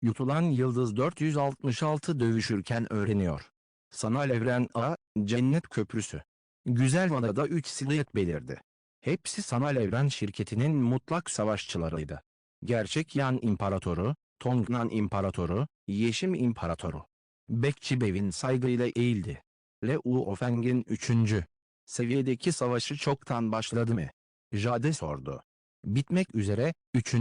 Yutulan Yıldız 466 dövüşürken öğreniyor. Sanal Evren A, Cennet Köprüsü. Güzel Vada'da 3 silüet belirdi. Hepsi Sanal Evren şirketinin mutlak savaşçılarıydı. Gerçek Yan İmparatoru, Tongnan İmparatoru, Yeşim İmparatoru. Bekçi Bevin saygıyla eğildi. Liu Ofeng'in 3. seviyedeki savaşı çoktan başladı mı? Jade sordu. Bitmek üzere, 3.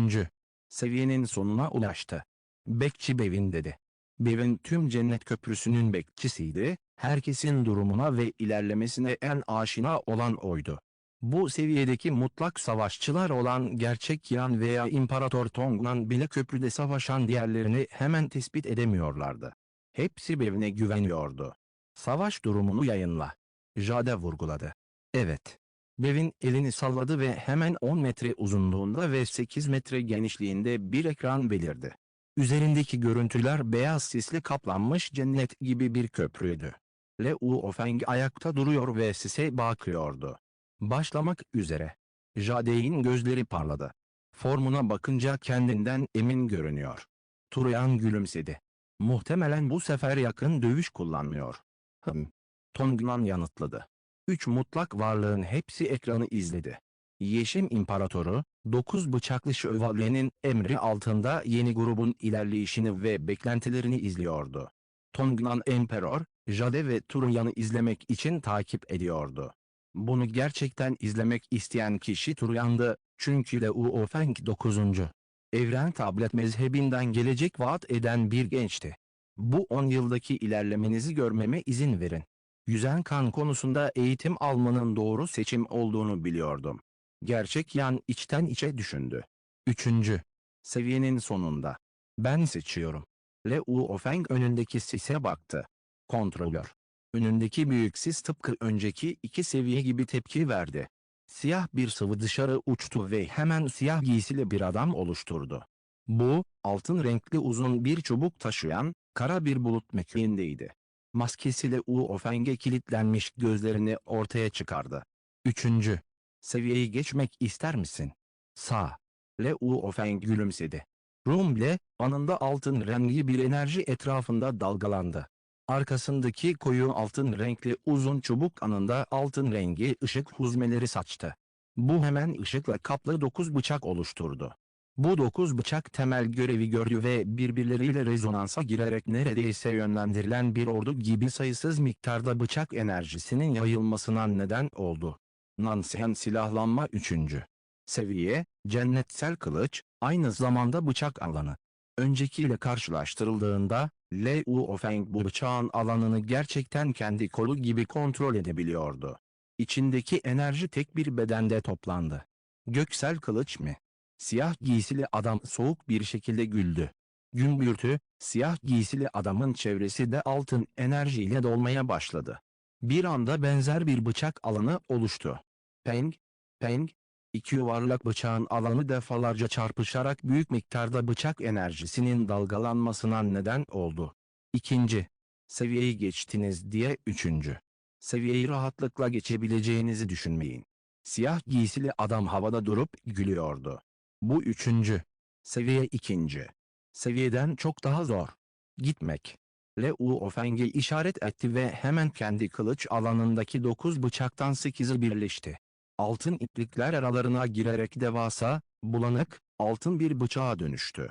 seviyenin sonuna ulaştı. Bekçi Bevin dedi. Bevin tüm Cennet Köprüsü'nün bekçisiydi, herkesin durumuna ve ilerlemesine en aşina olan oydu. Bu seviyedeki mutlak savaşçılar olan Gerçek Yan veya İmparator Tongnan bile köprüde savaşan diğerlerini hemen tespit edemiyorlardı. Hepsi Bevin'e güveniyordu. Savaş durumunu yayınla. Jade vurguladı. Evet. Bevin elini salladı ve hemen 10 metre uzunluğunda ve 8 metre genişliğinde bir ekran belirdi. Üzerindeki görüntüler beyaz sisle kaplanmış cennet gibi bir köprüydü. Liu Ofeng ayakta duruyor ve sise bakıyordu. Başlamak üzere. Jade'in gözleri parladı. Formuna bakınca kendinden emin görünüyor. Turuyan gülümsedi. Muhtemelen bu sefer yakın dövüş kullanmıyor. Tongnan yanıtladı. 3 mutlak varlığın hepsi ekranı izledi. Yeşim İmparatoru, 9 bıçaklı şövalyenin emri altında yeni grubun ilerleyişini ve beklentilerini izliyordu. Tongnan Emperor, Jade ve Turuyan'ı izlemek için takip ediyordu. Bunu gerçekten izlemek isteyen kişi Turuyan'dı, çünkü Liu Ofeng 9. evren tablet mezhebinden gelecek vaat eden bir gençti. Bu 10 yıldaki ilerlemenizi görmeme izin verin. Yüzen kan konusunda eğitim almanın doğru seçim olduğunu biliyordum. Gerçek Yan içten içe düşündü. 3. seviyenin sonunda. Ben seçiyorum. Liu Ofeng önündeki sise baktı. Kontrolör. Önündeki büyük sis tıpkı önceki 2 seviye gibi tepki verdi. Siyah bir sıvı dışarı uçtu ve hemen siyah giysili bir adam oluşturdu. Bu, altın renkli uzun bir çubuk taşıyan, kara bir bulut mekiğindeydi. Maskesiyle Ofeng'e kilitlenmiş gözlerini ortaya çıkardı. 3. seviyeyi geçmek ister misin? Sağ. Liu Ofeng gülümsedi. Rumble, anında altın rengi bir enerji etrafında dalgalandı. Arkasındaki koyu altın renkli uzun çubuk anında altın rengi ışık huzmeleri saçtı. Bu hemen ışıkla kaplı 9 bıçak oluşturdu. Bu 9 bıçak temel görevi gördü ve birbirleriyle rezonansa girerek neredeyse yönlendirilen bir ordu gibi sayısız miktarda bıçak enerjisinin yayılmasına neden oldu. Nansen silahlanma 3. seviye, cennetsel kılıç, aynı zamanda bıçak alanı. Öncekiyle karşılaştırıldığında, Liu Ofeng bu bıçağın alanını gerçekten kendi kolu gibi kontrol edebiliyordu. İçindeki enerji tek bir bedende toplandı. Göksel kılıç mı? Siyah giysili adam soğuk bir şekilde güldü. Gümbürtü, siyah giysili adamın çevresi de altın enerjiyle dolmaya başladı. Bir anda benzer bir bıçak alanı oluştu. Peng, peng, iki yuvarlak bıçağın alanı defalarca çarpışarak büyük miktarda bıçak enerjisinin dalgalanmasına neden oldu. 2. seviyeyi geçtiniz diye 3. seviyeyi rahatlıkla geçebileceğinizi düşünmeyin. Siyah giysili adam havada durup gülüyordu. Bu 3. seviye 2. seviyeden çok daha zor. Gitmek. Liu Ofeng'e işaret etti ve hemen kendi kılıç alanındaki 9 bıçaktan 8'i birleşti. Altın iplikler aralarına girerek devasa, bulanık, altın bir bıçağa dönüştü.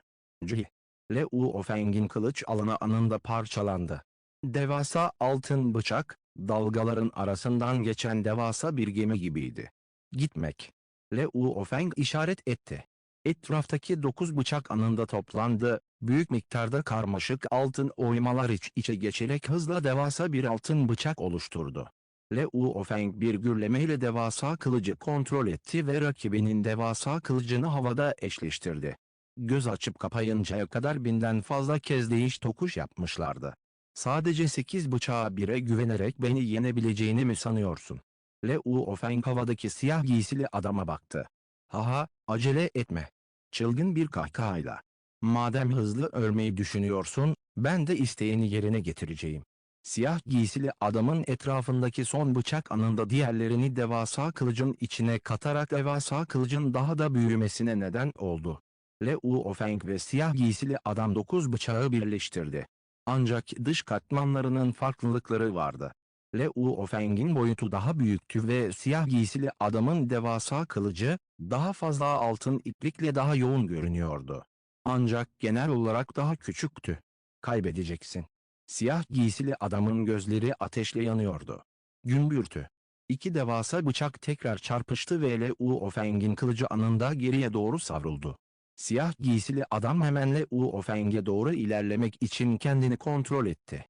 Liu Ofeng'in kılıç alanı anında parçalandı. Devasa altın bıçak, dalgaların arasından geçen devasa bir gemi gibiydi. Gitmek. Liu Ofeng işaret etti. Etraftaki 9 bıçak anında toplandı, büyük miktarda karmaşık altın oymalar iç içe geçerek hızla devasa bir altın bıçak oluşturdu. Liu Ofeng bir gürlemeyle devasa kılıcı kontrol etti ve rakibinin devasa kılıcını havada eşleştirdi. Göz açıp kapayıncaya kadar 1000'den fazla kez değiş tokuş yapmışlardı. Sadece 8 bıçağa bire güvenerek beni yenebileceğini mi sanıyorsun? Liu Ofeng havadaki siyah giysili adama baktı. Haha, acele etme. Çılgın bir kahkahayla. Madem hızlı ölmeyi düşünüyorsun, ben de isteğini yerine getireceğim. Siyah giysili adamın etrafındaki son bıçak anında diğerlerini devasa kılıcın içine katarak devasa kılıcın daha da büyümesine neden oldu. Liu Feng ve siyah giysili adam 9 bıçağı birleştirdi. Ancak dış katmanlarının farklılıkları vardı. Liu Feng'in boyutu daha büyüktü ve siyah giysili adamın devasa kılıcı, daha fazla altın iplikle daha yoğun görünüyordu. Ancak genel olarak daha küçüktü. Kaybedeceksin. Siyah giysili adamın gözleri ateşle yanıyordu. Gümbürtü. İki devasa bıçak tekrar çarpıştı ve Liu Feng'in kılıcı anında geriye doğru savruldu. Siyah giysili adam hemen Liu Feng'e doğru ilerlemek için kendini kontrol etti.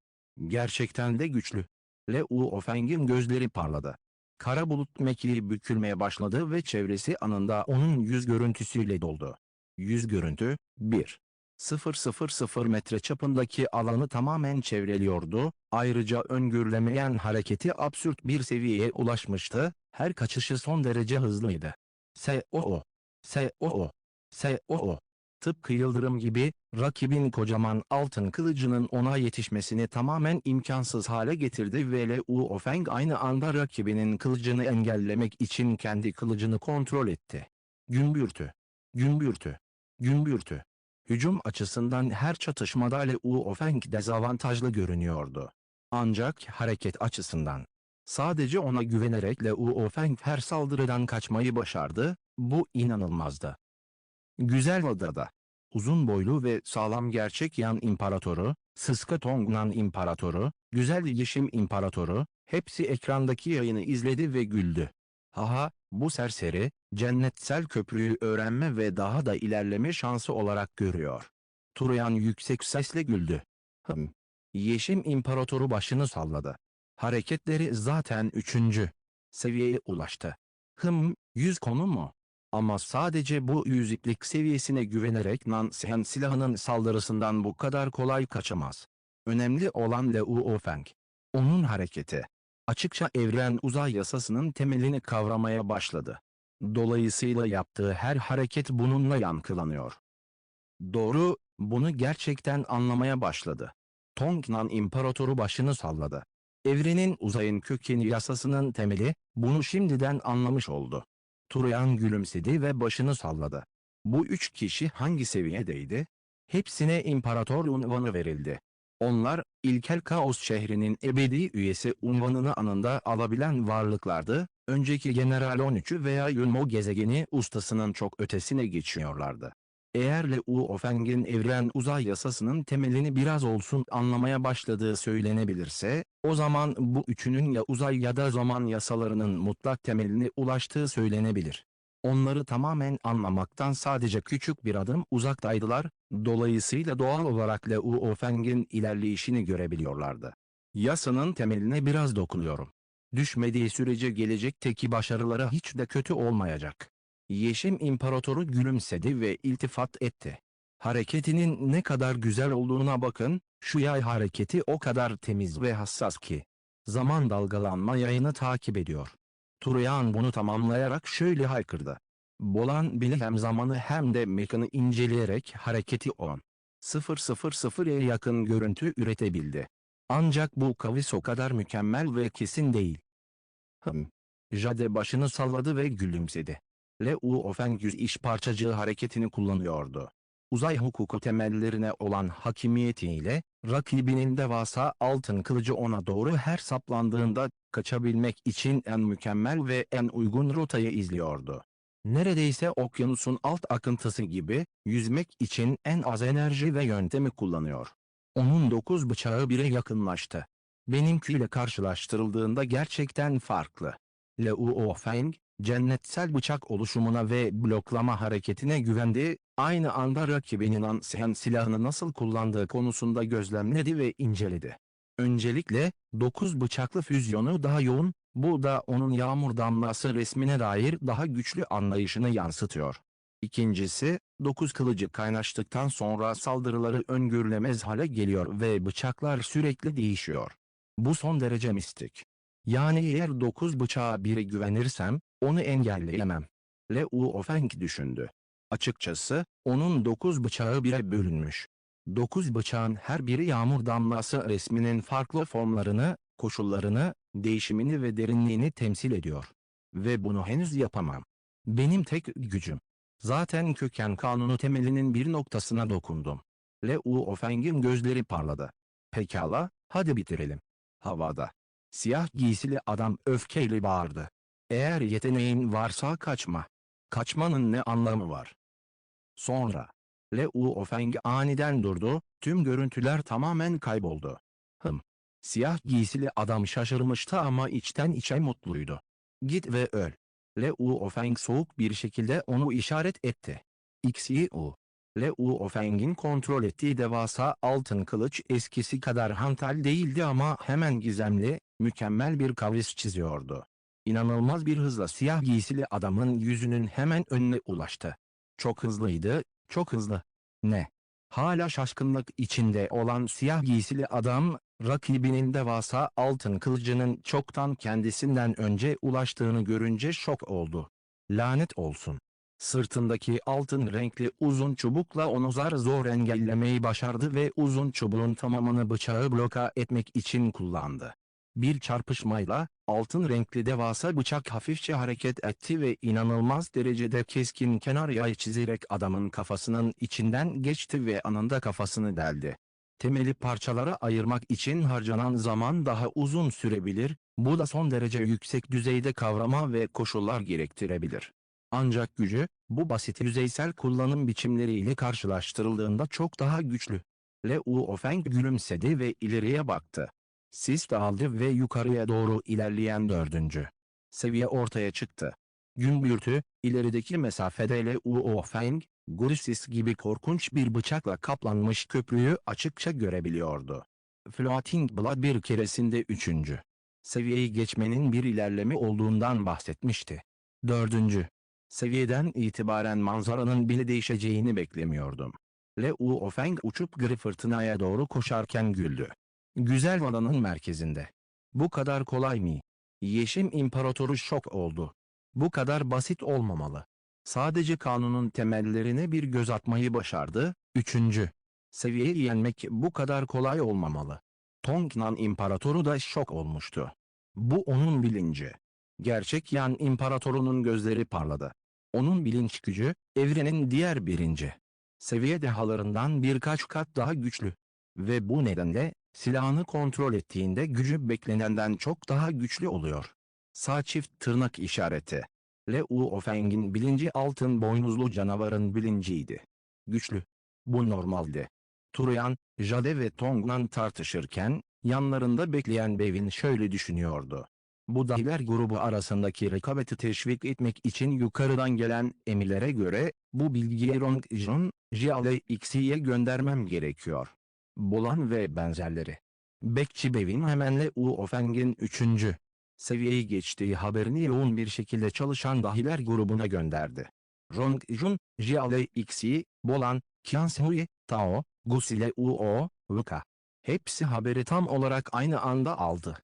Gerçekten de güçlü. Liu Feng'in gözleri parladı. Kara bulut mekili bükülmeye başladı ve çevresi anında onun yüz görüntüsüyle doldu. Yüz görüntü, 1,000 metre çapındaki alanı tamamen çevreliyordu, ayrıca öngörülemeyen hareketi absürt bir seviyeye ulaşmıştı, her kaçışı son derece hızlıydı. S.O.O. S.O.O. S.O.O. Tıpkı yıldırım gibi, rakibin kocaman altın kılıcının ona yetişmesini tamamen imkansız hale getirdi ve Liu Feng aynı anda rakibinin kılıcını engellemek için kendi kılıcını kontrol etti. Gümbürtü. Gümbürtü. Gümbürtü. Hücum açısından her çatışmada Liu Feng dezavantajlı görünüyordu. Ancak hareket açısından, sadece ona güvenerek Liu Feng her saldırıdan kaçmayı başardı, bu inanılmazdı. Güzel Adada. Uzun boylu ve sağlam gerçek Yan İmparatoru, Sıska Tongnan İmparatoru, Güzel Yeşim İmparatoru, hepsi ekrandaki yayını izledi ve güldü. Haha, bu serseri, cennetsel köprüyü öğrenme ve daha da ilerleme şansı olarak görüyor. Turuyan yüksek sesle güldü. Yeşim İmparatoru başını salladı. Hareketleri zaten 3. seviyeye ulaştı. 100 konu mu? Ama sadece bu yüzüklik seviyesine güvenerek Nansen silahının saldırısından bu kadar kolay kaçamaz. Önemli olan Liu Feng. Onun hareketi. Açıkça evren uzay yasasının temelini kavramaya başladı. Dolayısıyla yaptığı her hareket bununla yankılanıyor. Doğru, bunu gerçekten anlamaya başladı. Tongnan İmparatoru başını salladı. Evrenin uzayın kökeni yasasının temeli, bunu şimdiden anlamış oldu. Turuyan gülümsedi ve başını salladı. Bu 3 kişi hangi seviyedeydi? Hepsine imparator unvanı verildi. Onlar, ilkel Kaos şehrinin ebedi üyesi unvanını anında alabilen varlıklardı, önceki General 13'ü veya Yunmo gezegeni ustasının çok ötesine geçiyorlardı. Eğer Liu Feng'in evren uzay yasasının temelini biraz olsun anlamaya başladığı söylenebilirse, o zaman bu üçünün ya uzay ya da zaman yasalarının mutlak temeline ulaştığı söylenebilir. Onları tamamen anlamaktan sadece küçük bir adım uzaktaydılar, dolayısıyla doğal olarak Liu Feng'in ilerleyişini görebiliyorlardı. Yasanın temeline biraz dokunuyorum. Düşmediği sürece gelecekteki başarıları hiç de kötü olmayacak. Yeşim İmparatoru gülümsedi ve iltifat etti. Hareketinin ne kadar güzel olduğuna bakın, şu yay hareketi o kadar temiz ve hassas ki. Zaman dalgalanma yayını takip ediyor. Turuyan bunu tamamlayarak şöyle haykırdı. Bolan bile hem zamanı hem de mekanı inceleyerek hareketi 10.000'e yakın görüntü üretebildi. Ancak bu kavis o kadar mükemmel ve kesin değil. Jade başını salladı ve gülümsedi. Liu Feng yüz iş parçacığı hareketini kullanıyordu. Uzay hukuku temellerine olan hakimiyetiyle, rakibinin devasa altın kılıcı ona doğru her saplandığında, kaçabilmek için en mükemmel ve en uygun rotayı izliyordu. Neredeyse okyanusun alt akıntısı gibi, yüzmek için en az enerji ve yöntemi kullanıyor. Onun 9 bıçağı bire yakınlaştı. Benimkiyle karşılaştırıldığında gerçekten farklı. Liu Feng, cennetsel bıçak oluşumuna ve bloklama hareketine güvendi, aynı anda rakibinin Nansen silahını nasıl kullandığı konusunda gözlemledi ve inceledi. Öncelikle, 9 bıçaklı füzyonu daha yoğun, bu da onun yağmur damlası resmine dair daha güçlü anlayışını yansıtıyor. İkincisi, 9 kılıcı kaynaştıktan sonra saldırıları öngörülemez hale geliyor ve bıçaklar sürekli değişiyor. Bu son derece mistik. Yani eğer 9 bıçağa biri güvenirsem, onu engelleyemem. Liu Feng düşündü. Açıkçası, onun 9 bıçağı bire bölünmüş. 9 bıçağın her biri yağmur damlası resminin farklı formlarını, koşullarını, değişimini ve derinliğini temsil ediyor. Ve bunu henüz yapamam. Benim tek gücüm, Zaten köken kanunu temelinin bir noktasına dokundum. Liu Ofeng'in gözleri parladı. Pekala, hadi bitirelim. Havada. Siyah giysili adam öfkeyle bağırdı. Eğer yeteneğin varsa kaçma. Kaçmanın ne anlamı var? Sonra. Liu Ofeng aniden durdu, tüm görüntüler tamamen kayboldu. Hım. Siyah giysili adam şaşırmıştı ama içten içe mutluydu. Git ve öl. Liu Ofeng soğuk bir şekilde onu işaret etti. Xiu. Liu Ofeng'in kontrol ettiği devasa altın kılıç eskisi kadar hantal değildi ama hemen gizemli, mükemmel bir kavis çiziyordu. İnanılmaz bir hızla siyah giysili adamın yüzünün hemen önüne ulaştı. Çok hızlıydı, çok hızlı. Ne? Hala şaşkınlık içinde olan siyah giysili adam, rakibinin devasa altın kılıcının çoktan kendisinden önce ulaştığını görünce şok oldu. Lanet olsun. Sırtındaki altın renkli uzun çubukla onu zar zor engellemeyi başardı ve uzun çubuğun tamamını bıçağı bloka etmek için kullandı. Bir çarpışmayla, altın renkli devasa bıçak hafifçe hareket etti ve inanılmaz derecede keskin kenar yay çizerek adamın kafasının içinden geçti ve anında kafasını deldi. Temeli parçalara ayırmak için harcanan zaman daha uzun sürebilir, bu da son derece yüksek düzeyde kavrama ve koşullar gerektirebilir. Ancak gücü, bu basit yüzeysel kullanım biçimleriyle karşılaştırıldığında çok daha güçlü. Liu Ofeng gülümsedi ve ileriye baktı. Sis dağıldı ve yukarıya doğru ilerleyen 4. seviye ortaya çıktı. Gümbürtü, ilerideki mesafede Liu Ofeng, Gurisis gibi korkunç bir bıçakla kaplanmış köprüyü açıkça görebiliyordu. Floating Blood bir keresinde 3. seviyeyi geçmenin bir ilerleme olduğundan bahsetmişti. 4. seviyeden itibaren manzaranın bile değişeceğini beklemiyordum. Liu Ofeng uçup gri fırtınaya doğru koşarken güldü. Güzel vadanın merkezinde. Bu kadar kolay mı? Yeşim İmparatoru şok oldu. Bu kadar basit olmamalı. Sadece kanunun temellerine bir göz atmayı başardı. 3. seviyeyi yenmek bu kadar kolay olmamalı. Tongnan İmparatoru da şok olmuştu. Bu onun bilinci. Gerçek Yan İmparatorunun gözleri parladı. Onun bilinç gücü, evrenin diğer 1. seviye dehalarından birkaç kat daha güçlü. Ve bu nedenle, silahını kontrol ettiğinde gücü beklenenden çok daha güçlü oluyor. Sağ çift tırnak işareti. Liu Ofeng'in bilinci altın boynuzlu canavarın bilinciydi. Güçlü. Bu normaldi. Turuyan, Jade ve Tongnan tartışırken, yanlarında bekleyen Bevin şöyle düşünüyordu. Bu dahiler grubu arasındaki rekabeti teşvik etmek için yukarıdan gelen emirlere göre, bu bilgiyi Rongjun, Jiale Xi'ye göndermem gerekiyor. Bolan ve benzerleri. Bekçi Bevin hemen Liu Ofeng'in 3. seviyeyi geçtiği haberini yoğun bir şekilde çalışan dahiler grubuna gönderdi. Rongjun, Jiale Xi, Bolan, Qianshui, Tao, Gusile Uo, Wuka. Hepsi haberi tam olarak aynı anda aldı.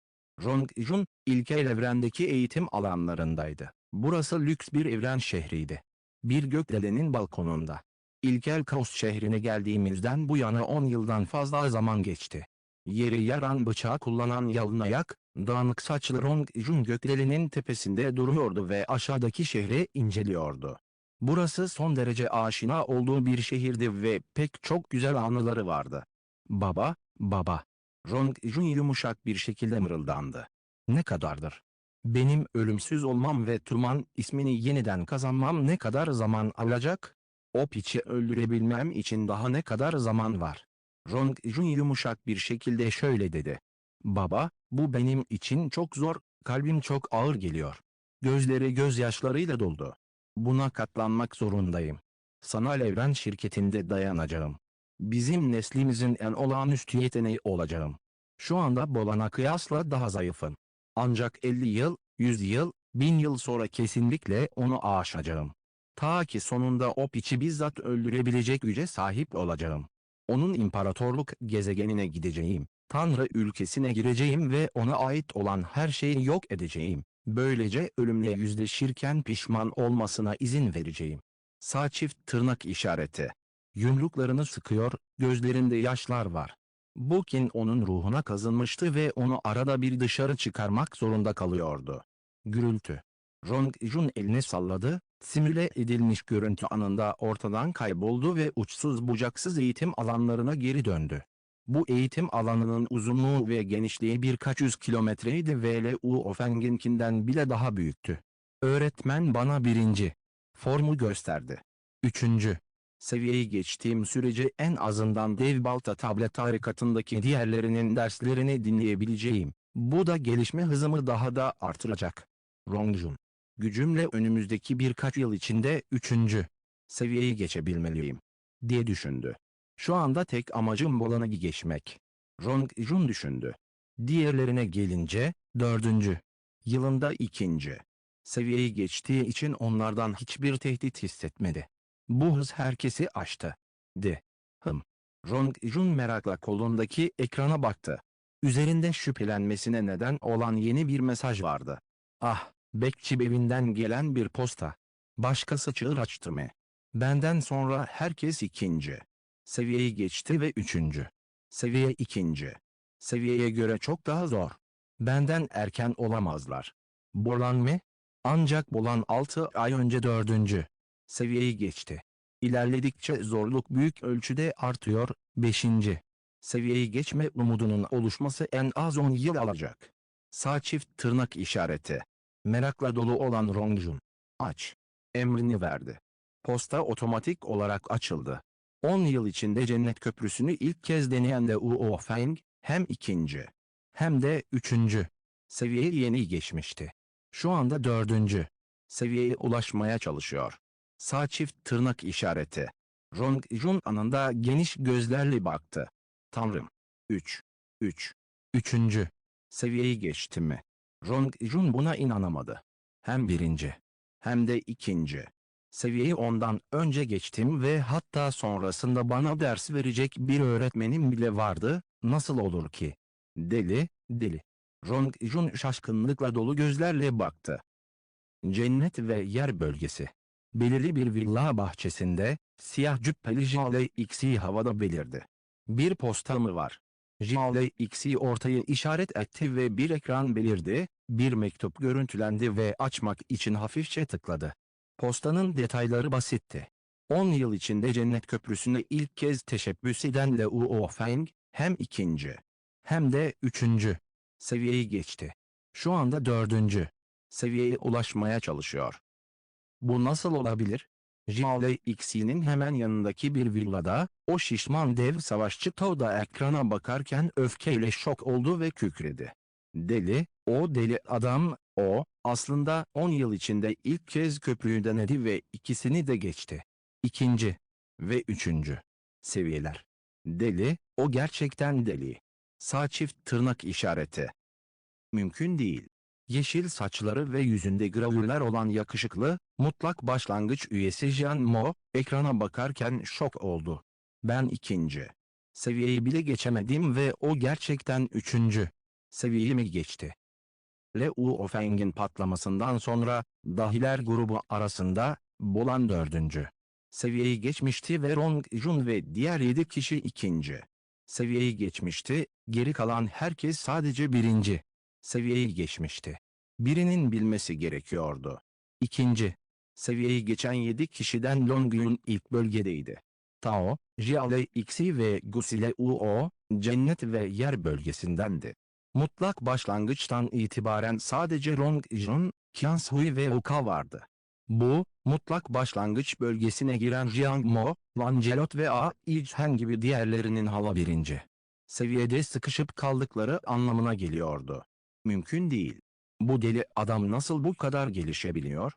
Rongjun, ilkel evrendeki eğitim alanlarındaydı. Burası lüks bir evren şehriydi. Bir gökdelenin balkonunda. İlkel Kaos şehrine geldiğimizden bu yana 10 yıldan fazla zaman geçti. Yeri yaran bıçağı kullanan yalın ayak, dağınık saçlı Rongjun gökdelenin tepesinde duruyordu ve aşağıdaki şehri inceliyordu. Burası son derece aşina olduğu bir şehirdi ve pek çok güzel anıları vardı. Baba, baba. Rongjun yumuşak bir şekilde mırıldandı. Ne kadardır? Benim ölümsüz olmam ve Tuman ismini yeniden kazanmam ne kadar zaman alacak? O piçi öldürebilmem için daha ne kadar zaman var? Rongjun yumuşak bir şekilde şöyle dedi. Baba, bu benim için çok zor, kalbim çok ağır geliyor. Gözleri gözyaşlarıyla doldu. Buna katlanmak zorundayım. Sanal Evren şirketinde dayanacağım. Bizim neslimizin en olağanüstü yeteneği olacağım. Şu anda Bolan'a kıyasla daha zayıfım. Ancak 50 yıl, 100 yıl, 1000 yıl sonra kesinlikle onu aşacağım. Ta ki sonunda o piçi bizzat öldürebilecek güce sahip olacağım. Onun imparatorluk gezegenine gideceğim. Tanrı ülkesine gireceğim ve ona ait olan her şeyi yok edeceğim. Böylece ölümle yüzleşirken pişman olmasına izin vereceğim. Sağ çift tırnak işareti. Yumruklarını sıkıyor, gözlerinde yaşlar var. Bu kin onun ruhuna kazınmıştı ve onu arada bir dışarı çıkarmak zorunda kalıyordu. Gürültü. Rong Jun elini salladı, simüle edilmiş görüntü anında ortadan kayboldu ve uçsuz bucaksız eğitim alanlarına geri döndü. Bu eğitim alanının uzunluğu ve genişliği birkaç yüz kilometreydi ve Liu Ofeng'inkinden bile daha büyüktü. Öğretmen bana birinci formu gösterdi. Üçüncü seviyeyi geçtiğim sürece en azından dev balta tablet harikatındaki diğerlerinin derslerini dinleyebileceğim. Bu da gelişme hızımı daha da artıracak. Rongjun. Gücümle önümüzdeki birkaç yıl içinde üçüncü seviyeyi geçebilmeliyim, diye düşündü. Şu anda tek amacım Bolan'ı geçmek. Rongjun düşündü. Diğerlerine gelince, dördüncü yılında ikinci seviyeyi geçtiği için onlardan hiçbir tehdit hissetmedi. Bu hız herkesi aştı. Rongjun merakla kolundaki ekrana baktı. Üzerinde şüphelenmesine neden olan yeni bir mesaj vardı. Ah, bekçi evinden gelen bir posta. Başkası çığır açtı mı? Benden sonra herkes ikinci seviyeyi geçti ve üçüncü seviye ikinci seviyeye göre çok daha zor. Benden erken olamazlar. Bolan mı? Ancak Bolan 6 ay önce dördüncü seviyeyi geçti. İlerledikçe zorluk büyük ölçüde artıyor. Beşinci seviyeyi geçme umudunun oluşması en az 10 yıl alacak. Sağ çift tırnak işareti. Merakla dolu olan Rongjun, aç emrini verdi. Posta otomatik olarak açıldı. 10 yıl içinde Cennet Köprüsü'nü ilk kez deneyen de Luo Feng, hem ikinci hem de üçüncü seviyeyi yeni geçmişti. Şu anda dördüncü seviyeye ulaşmaya çalışıyor. Sağ çift tırnak işareti. Rongjun anında geniş gözlerle baktı. Tanrım. 3. Üçüncü seviyeyi geçti mi? Rongjun buna inanamadı. Hem birinci hem de ikinci seviyeyi ondan önce geçtim ve hatta sonrasında bana ders verecek bir öğretmenim bile vardı, nasıl olur ki? Deli. Rongjun şaşkınlıkla dolu gözlerle baktı. Cennet ve yer bölgesi. Belirli bir villa bahçesinde, siyah cübbeli Jale X'i havada belirdi. Bir posta mı var? Jale X'i ortaya işaret etti ve bir ekran belirdi, bir mektup görüntülendi ve açmak için hafifçe tıkladı. Postanın detayları basitti. 10 yıl içinde Cennet Köprüsü'ne ilk kez teşebbüs eden Luo Feng, hem ikinci hem de üçüncü seviyeyi geçti. Şu anda dördüncü seviyeye ulaşmaya çalışıyor. Bu nasıl olabilir? Jale X'inin hemen yanındaki bir villada, o şişman dev savaşçı Tao da ekrana bakarken öfkeyle şok oldu ve kükredi. O deli adam, aslında 10 yıl içinde ilk kez köprüyü denedi ve ikisini de geçti. İkinci ve üçüncü seviyeler. O gerçekten deli. Sağ çift tırnak işareti. Mümkün değil. Yeşil saçları ve yüzünde gravürler olan yakışıklı, mutlak başlangıç üyesi Jian Mo, ekrana bakarken şok oldu. Ben ikinci seviyeyi bile geçemedim ve o gerçekten üçüncü seviyeyi mi geçti? Luo Feng'in patlamasından sonra, dahiler grubu arasında, Bolan dördüncü seviyeyi geçmişti ve Rongjun ve diğer 7 kişi ikinci seviyeyi geçmişti, geri kalan herkes sadece birinci seviyeyi geçmişti. Birinin bilmesi gerekiyordu. İkinci seviyeyi geçen 7 kişiden Longyun ilk bölgedeydi. Tao, Jiale Xi ve Gusile Uo, cennet ve yer bölgesindendi. Mutlak başlangıçtan itibaren sadece Rongjun, Qianshui ve Oka vardı. Bu, mutlak başlangıç bölgesine giren Jiang Mo, Lancelot ve A. İlchen gibi diğerlerinin hala birinci seviyede sıkışıp kaldıkları anlamına geliyordu. Mümkün değil. Bu deli adam nasıl bu kadar gelişebiliyor?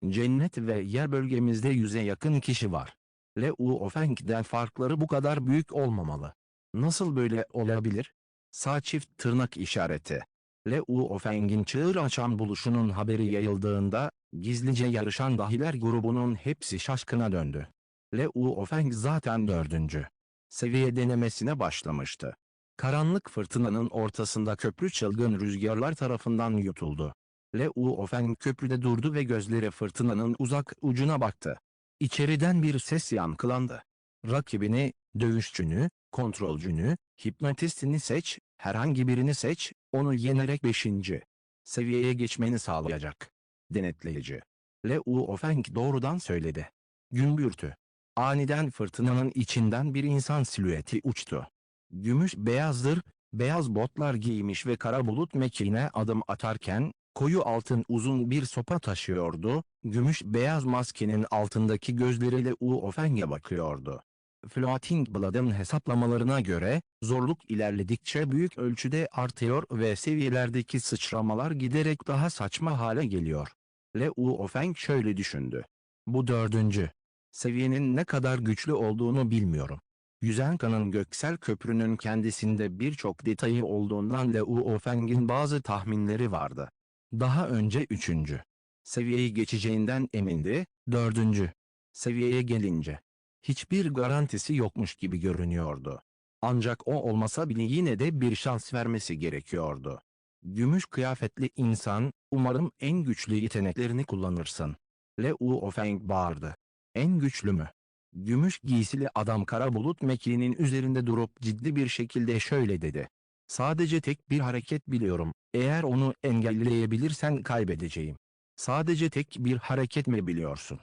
Cennet ve yer bölgemizde 100'e yakın kişi var. Luo Feng'den farkları bu kadar büyük olmamalı. Nasıl böyle olabilir? Sağ çift tırnak işareti. Luo Feng'in çığır açan buluşunun haberi yayıldığında, gizlice yarışan dahiler grubunun hepsi şaşkına döndü. Luo Feng zaten dördüncü seviye denemesine başlamıştı. Karanlık fırtınanın ortasında köprü çılgın rüzgarlar tarafından yutuldu. Luo Feng köprüde durdu ve gözleri fırtınanın uzak ucuna baktı. İçeriden bir ses yankılandı. Rakibini, dövüşçünü, kontrolcünü, hipnotistini seç, herhangi birini seç, onu yenerek 5. seviyeye geçmeni sağlayacak. Denetleyici Liu Ofeng doğrudan söyledi. Gümbürtü. Aniden fırtınanın içinden bir insan silüeti uçtu. Gümüş beyazdır, beyaz botlar giymiş ve kara bulut mekiğine adım atarken, koyu altın uzun bir sopa taşıyordu, gümüş beyaz maskenin altındaki gözleriyle Liu Ofeng'e bakıyordu. Floating Blood'ın hesaplamalarına göre, zorluk ilerledikçe büyük ölçüde artıyor ve seviyelerdeki sıçramalar giderek daha saçma hale geliyor. Liu Ofeng şöyle düşündü. Bu dördüncü seviyenin ne kadar güçlü olduğunu bilmiyorum. Yüzenkan'ın göksel köprünün kendisinde birçok detayı olduğundan Liu Ofeng'in bazı tahminleri vardı. Daha önce üçüncü seviyeyi geçeceğinden emindi, dördüncü seviyeye gelince hiçbir garantisi yokmuş gibi görünüyordu. Ancak o olmasa bile yine de bir şans vermesi gerekiyordu. Gümüş kıyafetli insan, umarım en güçlü yeteneklerini kullanırsın. Liu Ofeng bağırdı. En güçlü mü? Gümüş giysili adam kara bulut mekiğinin üzerinde durup ciddi bir şekilde şöyle dedi. Sadece tek bir hareket biliyorum, eğer onu engelleyebilirsen kaybedeceğim. Sadece tek bir hareket mi biliyorsun?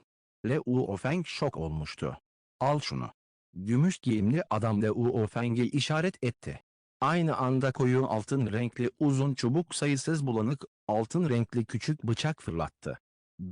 Liu Ofeng şok olmuştu. Al şunu. Gümüş giyimli adam Liu Ofeng'e işaret etti. Aynı anda koyu altın renkli uzun çubuk sayısız bulanık, altın renkli küçük bıçak fırlattı.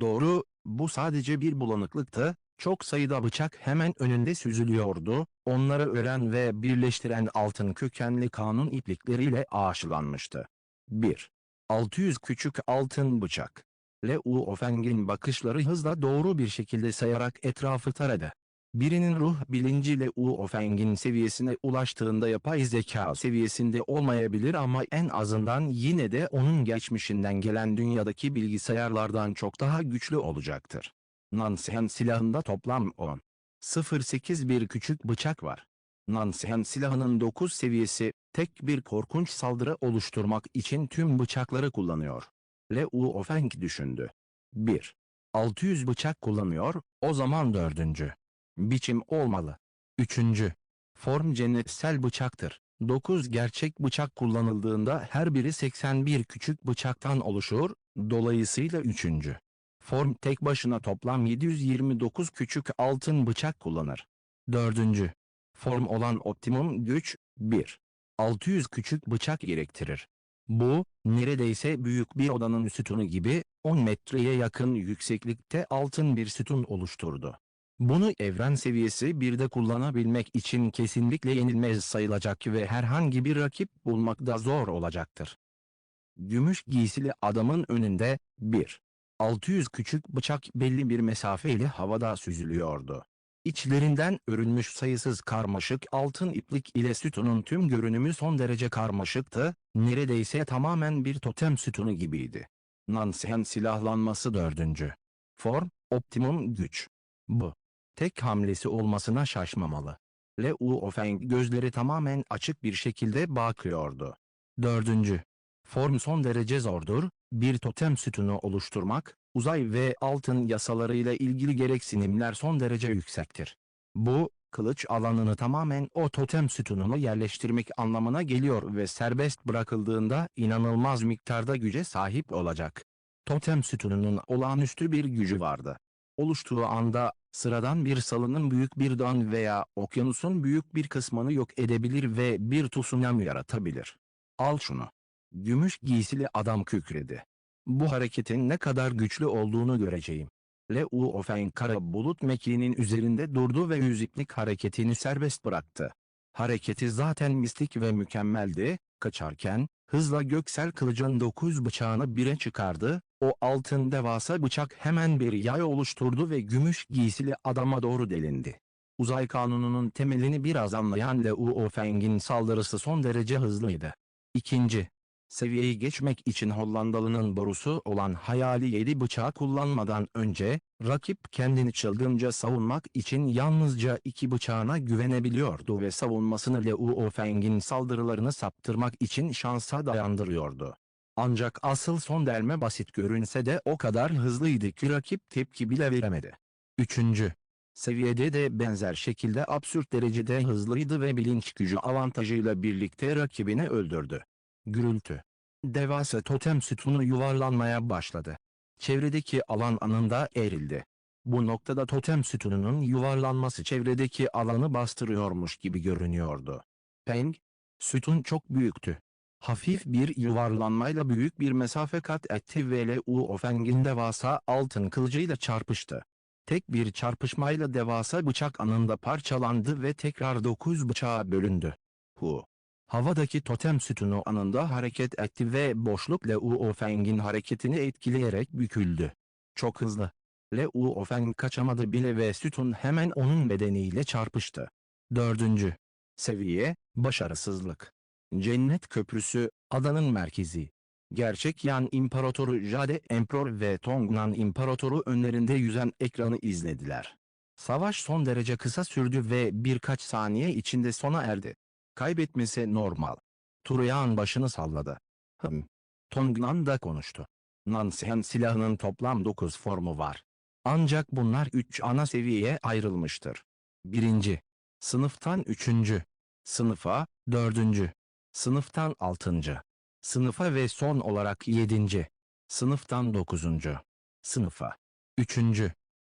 Doğru, bu sadece bir bulanıklıktı, çok sayıda bıçak hemen önünde süzülüyordu, onları ören ve birleştiren altın kökenli kanun iplikleriyle ağaçlanmıştı. 1. 600 küçük altın bıçak. Liu Ofeng'in bakışları hızla doğru bir şekilde sayarak etrafı taradı. Birinin ruh bilinciyle Liu Ofeng'in seviyesine ulaştığında yapay zeka seviyesinde olmayabilir ama en azından yine de onun geçmişinden gelen dünyadaki bilgisayarlardan çok daha güçlü olacaktır. Nansen silahında toplam 10.08 bir küçük bıçak var. Nansen silahının 9 seviyesi, tek bir korkunç saldırı oluşturmak için tüm bıçakları kullanıyor. Liu Ofeng düşündü. 1. 600 bıçak kullanıyor, o zaman dördüncü biçim olmalı. Üçüncü form cennetsel bıçaktır. 9 gerçek bıçak kullanıldığında her biri 81 küçük bıçaktan oluşur, dolayısıyla üçüncü form tek başına toplam 729 küçük altın bıçak kullanır. Dördüncü form olan optimum güç, 1. 600 küçük bıçak gerektirir. Bu, neredeyse büyük bir odanın sütunu gibi, 10 metreye yakın yükseklikte altın bir sütun oluşturdu. Bunu evren seviyesi 1'de kullanabilmek için kesinlikle yenilmez sayılacak ve herhangi bir rakip bulmak da zor olacaktır. Gümüş giysili adamın önünde, 1. 600 küçük bıçak belli bir mesafeyle havada süzülüyordu. İçlerinden örülmüş sayısız karmaşık altın iplik ile sütunun tüm görünümü son derece karmaşıktı, neredeyse tamamen bir totem sütunu gibiydi. Nansen silahlanması dördüncü form, optimum güç. Bu tek hamlesi olmasına şaşmamalı. Liu Ofeng gözleri tamamen açık bir şekilde bakıyordu. Dördüncü form son derece zordur, bir totem sütunu oluşturmak, uzay ve altın yasalarıyla ilgili gereksinimler son derece yüksektir. Bu, kılıç alanını tamamen o totem sütununa yerleştirmek anlamına geliyor ve serbest bırakıldığında inanılmaz miktarda güce sahip olacak. Totem sütununun olağanüstü bir gücü vardı. Oluştuğu anda, sıradan bir salının büyük bir dağın veya okyanusun büyük bir kısmını yok edebilir ve bir tsunami yaratabilir. Al şunu. Gümüş giysili adam kükredi. Bu hareketin ne kadar güçlü olduğunu göreceğim. Liu Ofeng kara bulut mekiğinin üzerinde durdu ve yüzüklik hareketini serbest bıraktı. Hareketi zaten mistik ve mükemmeldi, kaçarken, hızla göksel kılıcın 9 bıçağını bire çıkardı, o altın devasa bıçak hemen bir yay oluşturdu ve gümüş giysili adama doğru delindi. Uzay kanununun temelini biraz anlayan Liu Ofeng'in saldırısı son derece hızlıydı. İkinci seviyeyi geçmek için Hollandalı'nın borusu olan hayali 7 bıçağı kullanmadan önce, rakip kendini çılgınca savunmak için yalnızca 2 bıçağına güvenebiliyordu ve savunmasını Liu Ofeng'in saldırılarını saptırmak için şansa dayandırıyordu. Ancak asıl son delme basit görünse de o kadar hızlıydı ki rakip tepki bile veremedi. Üçüncü seviyede de benzer şekilde absürt derecede hızlıydı ve bilinç gücü avantajıyla birlikte rakibini öldürdü. Gürültü. Devasa totem sütunu yuvarlanmaya başladı. çevredeki alan anında erildi. Bu noktada totem sütununun yuvarlanması çevredeki alanı bastırıyormuş gibi görünüyordu. Peng, sütun çok büyüktü. Hafif bir yuvarlanmayla büyük bir mesafe kat etti ve Liu Feng'in devasa altın kılıcıyla çarpıştı. Tek bir çarpışmayla devasa bıçak anında parçalandı ve tekrar 9 bıçağa bölündü. Hu! Havadaki totem sütunu anında hareket etti ve boşluk Liu Feng'in hareketini etkileyerek büküldü. Çok hızlı. Liu Feng kaçamadı bile ve sütun hemen onun bedeniyle çarpıştı. 4. Seviye, başarısızlık. Cennet Köprüsü, adanın merkezi. Gerçek Yan İmparatoru Jade Emperor ve Tongnan İmparatoru önlerinde yüzen ekranı izlediler. Savaş son derece kısa sürdü ve birkaç saniye içinde sona erdi. Kaybetmesi normal. Turuyan başını salladı. Tongnan da konuştu. Nansen silahının toplam 9 formu var. Ancak bunlar 3 ana seviyeye ayrılmıştır. 1. Sınıftan 3. Sınıfa, 4. Sınıftan 6. Sınıfa ve son olarak 7. Sınıftan 9. Sınıfa. 3.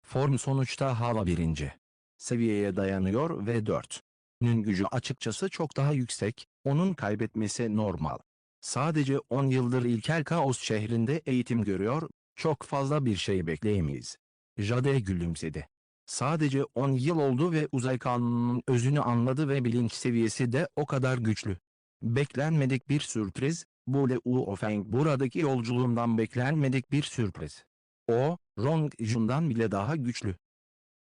Form sonuçta hala 1. Seviyeye dayanıyor ve 4'ünün gücü açıkçası çok daha yüksek, onun kaybetmesi normal. Sadece 10 yıldır ilkel Kaos şehrinde eğitim görüyor, çok fazla bir şey bekleyemeyiz. Jade gülümsedi. Sadece 10 yıl oldu ve uzay kanununun özünü anladı ve bilinç seviyesi de o kadar güçlü. Beklenmedik bir sürpriz, bu Liu Feng buradaki yolculuğundan beklenmedik bir sürpriz. O, Rong Jun'dan bile daha güçlü.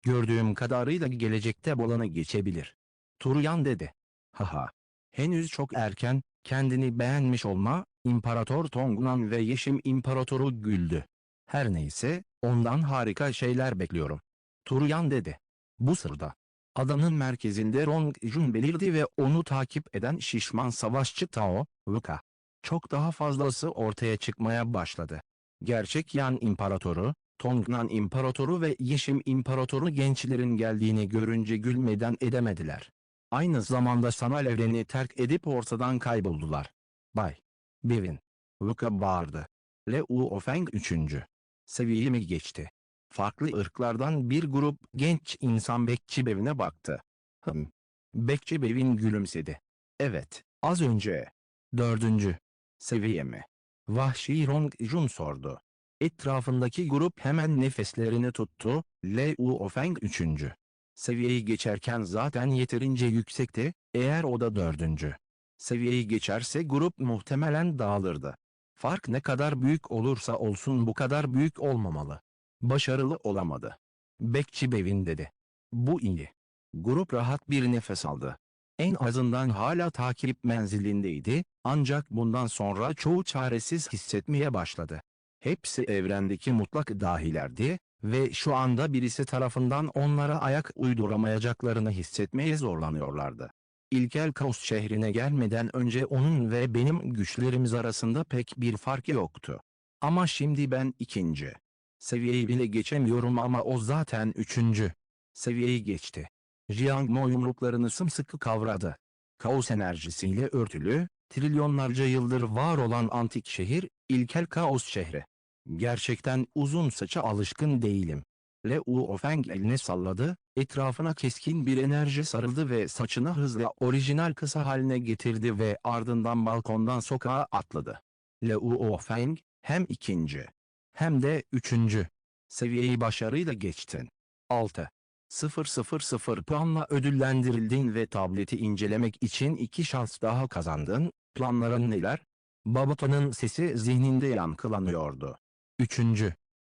Gördüğüm kadarıyla gelecekte Bolan'a geçebilir. Turuyan dedi. Haha. Henüz çok erken, kendini beğenmiş olma, İmparator Tongnan ve Yeşim İmparatoru güldü. Her neyse, ondan harika şeyler bekliyorum. Turuyan dedi. Bu sırada, adanın merkezinde Rong Jun belirdi ve onu takip eden şişman savaşçı Tao, Vuka. Çok daha fazlası ortaya çıkmaya başladı. Gerçek Yan İmparatoru, Tongnan İmparatoru ve Yeşim İmparatoru gençlerin geldiğini görünce gülmeden edemediler. Aynı zamanda sanal evreni terk edip ortadan kayboldular. Bay Bevin. Vuka bağırdı. Liu Feng 3. seviyeyi mi geçti? Farklı ırklardan bir grup genç insan Bekçi Bevin'e baktı. Bekçi Bevin gülümsedi. Evet, az önce. 4. seviye mi? Vahşi Rong Jun sordu. Etrafındaki grup hemen nefeslerini tuttu. Liu Feng 3. seviyeyi geçerken zaten yeterince yüksekti, eğer o da 4. seviyeyi geçerse grup muhtemelen dağılırdı. Fark ne kadar büyük olursa olsun bu kadar büyük olmamalı. Başarılı olamadı. Bekçi Bevin dedi. Bu iyi. Grup rahat bir nefes aldı. En azından hala takip menzilindeydi, ancak bundan sonra çoğu çaresiz hissetmeye başladı. Hepsi evrendeki mutlak dahilerdi ve şu anda birisi tarafından onlara ayak uyduramayacaklarını hissetmeye zorlanıyorlardı. İlkel Kaos şehrine gelmeden önce onun ve benim güçlerimiz arasında pek bir fark yoktu. Ama şimdi ben 2. seviyeyi bile geçemiyorum ama o zaten 3. seviyeyi geçti. Jiang Mo yumruklarını sımsıkı kavradı. Kaos enerjisiyle örtülü, trilyonlarca yıldır var olan antik şehir, ilkel Kaos şehri. Gerçekten uzun saça alışkın değilim. Liu Feng elini salladı, etrafına keskin bir enerji sarıldı ve saçını hızla orijinal kısa haline getirdi ve ardından balkondan sokağa atladı. Liu Feng, hem 2. hem de 3. seviyeyi başarıyla geçtin. 6.000 puanla ödüllendirildin ve tableti incelemek için 2 şans daha kazandın. Planların neler? Babata'nın sesi zihninde yankılanıyordu. 3.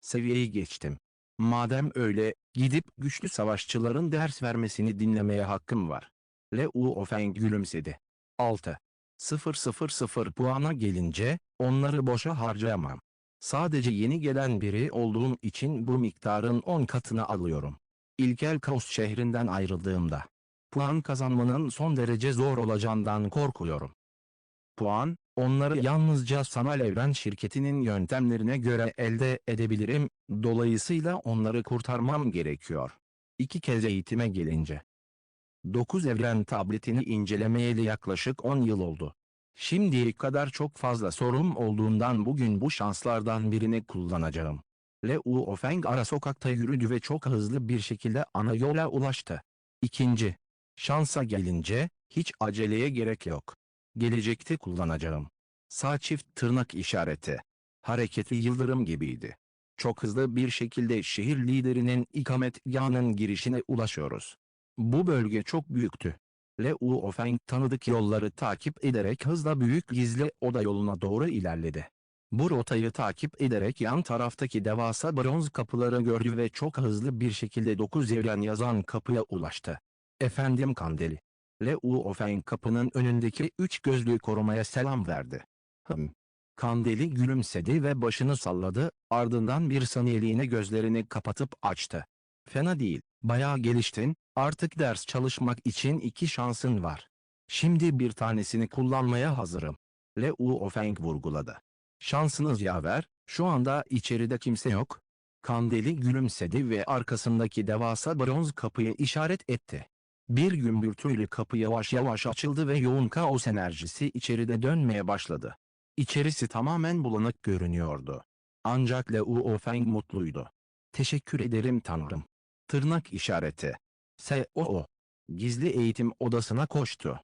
seviyeyi geçtim. Madem öyle, gidip güçlü savaşçıların ders vermesini dinlemeye hakkım var. Liu Feng gülümsedi. 6.000 puana gelince, onları boşa harcayamam. Sadece yeni gelen biri olduğum için bu miktarın 10 katını alıyorum. İlkel Kaos şehrinden ayrıldığımda, puan kazanmanın son derece zor olacağından korkuyorum. Puan, onları yalnızca sanal evren şirketinin yöntemlerine göre elde edebilirim, dolayısıyla onları kurtarmam gerekiyor. 2 kez eğitime gelince. 9 evren tabletini incelemeyeli yaklaşık 10 yıl oldu. Şimdiye kadar çok fazla sorum olduğundan bugün bu şanslardan birini kullanacağım. Liu Feng ara sokakta yürüdü ve çok hızlı bir şekilde ana yola ulaştı. İkinci. Şansa gelince, hiç aceleye gerek yok. Gelecekte kullanacağım. Sağ çift tırnak işareti. Hareketi yıldırım gibiydi. Çok hızlı bir şekilde şehir liderinin ikametgahının girişine ulaşıyoruz. Bu bölge çok büyüktü. Liu Feng tanıdık yolları takip ederek hızla büyük gizli oda yoluna doğru ilerledi. Bu rotayı takip ederek yan taraftaki devasa bronz kapıları gördü ve çok hızlı bir şekilde 9 evren yazan kapıya ulaştı. Efendim Kandeli. Liu Feng kapının önündeki 3 gözlü korumaya selam verdi. Kandeli gülümsedi ve başını salladı, ardından bir saniyeliğine gözlerini kapatıp açtı. Fena değil, bayağı geliştin, artık ders çalışmak için 2 şansın var. Şimdi bir tanesini kullanmaya hazırım. Liu Feng vurguladı. Şansınız yaver, şu anda içeride kimse yok. Kandeli gülümsedi ve arkasındaki devasa bronz kapıyı işaret etti. Bir gümbürtüyle kapı yavaş yavaş açıldı ve yoğun kaos enerjisi içeride dönmeye başladı. İçerisi tamamen bulanık görünüyordu. Ancak Liu Feng mutluydu. Teşekkür ederim Tanrım. Tırnak işareti. S.O.O. Gizli eğitim odasına koştu.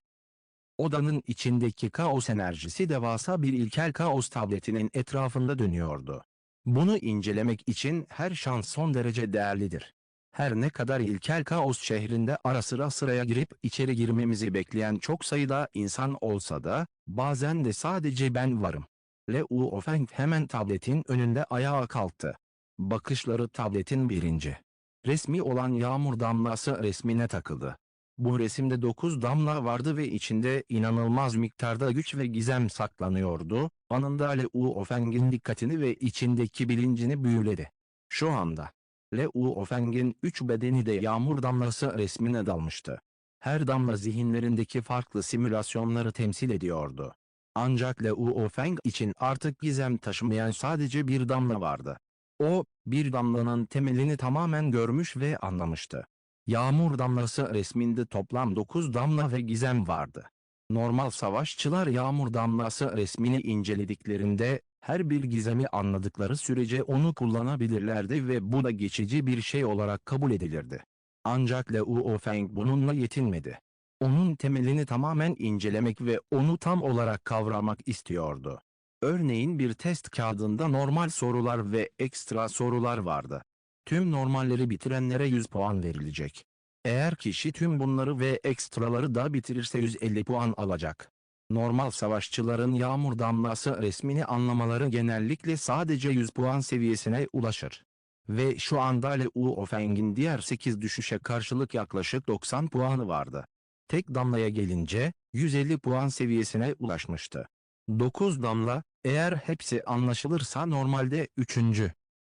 Odanın içindeki kaos enerjisi devasa bir ilkel kaos tabletinin etrafında dönüyordu. Bunu incelemek için her şans son derece değerlidir. Her ne kadar ilkel kaos şehrinde ara sıra sıraya girip içeri girmemizi bekleyen çok sayıda insan olsa da, bazen de sadece ben varım. Liu Feng hemen tabletin önünde ayağa kalktı. Bakışları tabletin birinci resmi olan yağmur damlası resmine takıldı. Bu resimde 9 damla vardı ve içinde inanılmaz miktarda güç ve gizem saklanıyordu. Anında Liu Feng'in dikkatini ve içindeki bilincini büyüledi. Şu anda, Liu Feng'in 3 bedeni de yağmur damlası resmine dalmıştı. Her damla zihinlerindeki farklı simülasyonları temsil ediyordu. Ancak Liu Feng için artık gizem taşımayan sadece bir damla vardı. O, bir damlanın temelini tamamen görmüş ve anlamıştı. Yağmur damlası resminde toplam 9 damla ve gizem vardı. Normal savaşçılar yağmur damlası resmini incelediklerinde, her bir gizemi anladıkları sürece onu kullanabilirlerdi ve bu da geçici bir şey olarak kabul edilirdi. Ancak Liu Feng bununla yetinmedi. Onun temelini tamamen incelemek ve onu tam olarak kavramak istiyordu. Örneğin bir test kağıdında normal sorular ve ekstra sorular vardı. Tüm normalleri bitirenlere 100 puan verilecek. Eğer kişi tüm bunları ve ekstraları da bitirirse 150 puan alacak. Normal savaşçıların yağmur damlası resmini anlamaları genellikle sadece 100 puan seviyesine ulaşır. Ve şu anda Liu Feng'in diğer 8 düşüşe karşılık yaklaşık 90 puanı vardı. Tek damlaya gelince, 150 puan seviyesine ulaşmıştı. 9 damla, eğer hepsi anlaşılırsa normalde 3.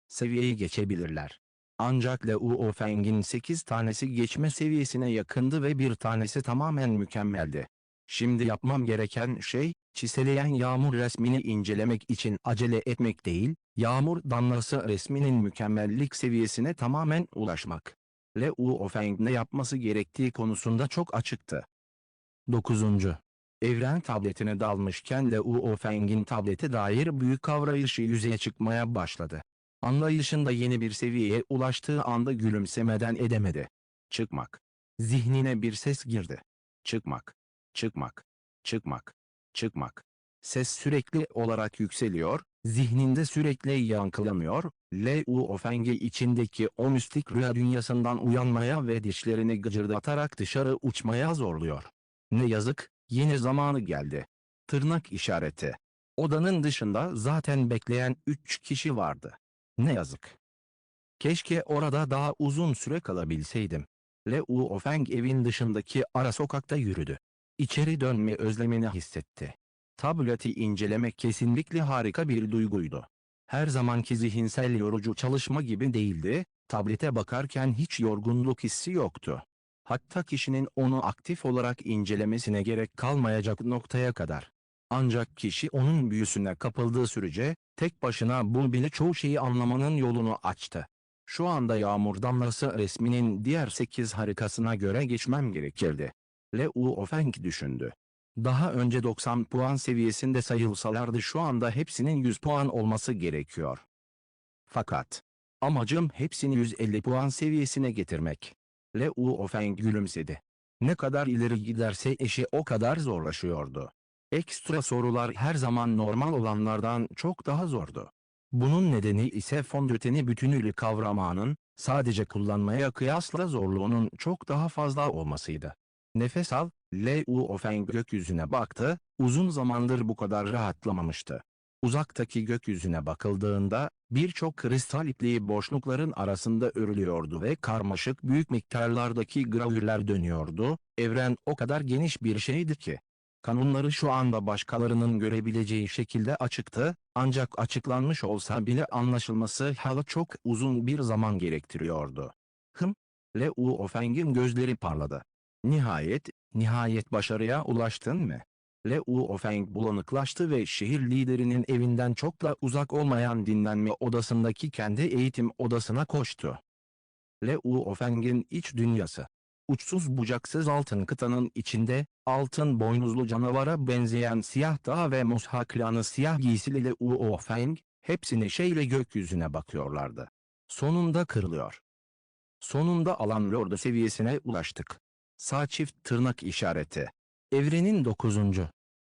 seviyeyi geçebilirler. Ancak Liu Feng'in 8 tanesi geçme seviyesine yakındı ve bir tanesi tamamen mükemmeldi. Şimdi yapmam gereken şey, çiseleyen yağmur resmini incelemek için acele etmek değil, yağmur damlası resminin mükemmellik seviyesine tamamen ulaşmak. Liu Feng ne yapması gerektiği konusunda çok açıktı. 9. Evren tabletine dalmışken Liu Feng'in tablete dair büyük kavrayışı yüzeye çıkmaya başladı. Anlayışında yeni bir seviyeye ulaştığı anda gülümsemeden edemedi. Çıkmak. Zihnine bir ses girdi. Çıkmak. Çıkmak. Çıkmak. Çıkmak. Ses sürekli olarak yükseliyor, zihninde sürekli yankılanıyor, Liu Feng'i içindeki o mistik rüya dünyasından uyanmaya ve dişlerini gıcırdatarak dışarı uçmaya zorluyor. Ne yazık, yine zamanı geldi. Tırnak işareti. Odanın dışında zaten bekleyen 3 kişi vardı. Ne yazık. Keşke orada daha uzun süre kalabilseydim. Liu Feng evin dışındaki ara sokakta yürüdü. İçeri dönme özlemini hissetti. Tableti incelemek kesinlikle harika bir duyguydu. Her zamanki zihinsel yorucu çalışma gibi değildi, tablete bakarken hiç yorgunluk hissi yoktu. Hatta kişinin onu aktif olarak incelemesine gerek kalmayacak noktaya kadar. Ancak kişi onun büyüsüne kapıldığı sürece, tek başına bu bile çoğu şeyi anlamanın yolunu açtı. Şu anda yağmur damlası resminin diğer 8 harikasına göre geçmem gerekirdi. Liu Feng düşündü. Daha önce 90 puan seviyesinde sayılsalardı şu anda hepsinin 100 puan olması gerekiyor. Fakat Amacım hepsini 150 puan seviyesine getirmek. Liu Feng gülümsedi. Ne kadar ileri giderse işi o kadar zorlaşıyordu. Ekstra sorular her zaman normal olanlardan çok daha zordu. Bunun nedeni ise fondöteni bütünüyle kavramanın, sadece kullanmaya kıyasla zorluğunun çok daha fazla olmasıydı. Nefes al, Liu Feng gökyüzüne baktı, uzun zamandır bu kadar rahatlamamıştı. Uzaktaki gökyüzüne bakıldığında, birçok kristal ipliği boşlukların arasında örülüyordu ve karmaşık büyük miktarlardaki gravürler dönüyordu, evren o kadar geniş bir şeydi ki. Kanunları şu anda başkalarının görebileceği şekilde açıktı, ancak açıklanmış olsa bile anlaşılması hala çok uzun bir zaman gerektiriyordu. Liu Feng'in gözleri parladı. Nihayet başarıya ulaştın mı? Liu Feng bulanıklaştı ve şehir liderinin evinden çok da uzak olmayan dinlenme odasındaki kendi eğitim odasına koştu. Liu Feng'in iç dünyası. Uçsuz bucaksız altın kıtanın içinde, altın boynuzlu canavara benzeyen siyah dağ ve Musha klanı siyah giysili Liu Feng, hepsi neşeyle gökyüzüne bakıyorlardı. Sonunda kırılıyor. Sonunda alan lordu seviyesine ulaştık. Sağ çift tırnak işareti. Evrenin 9.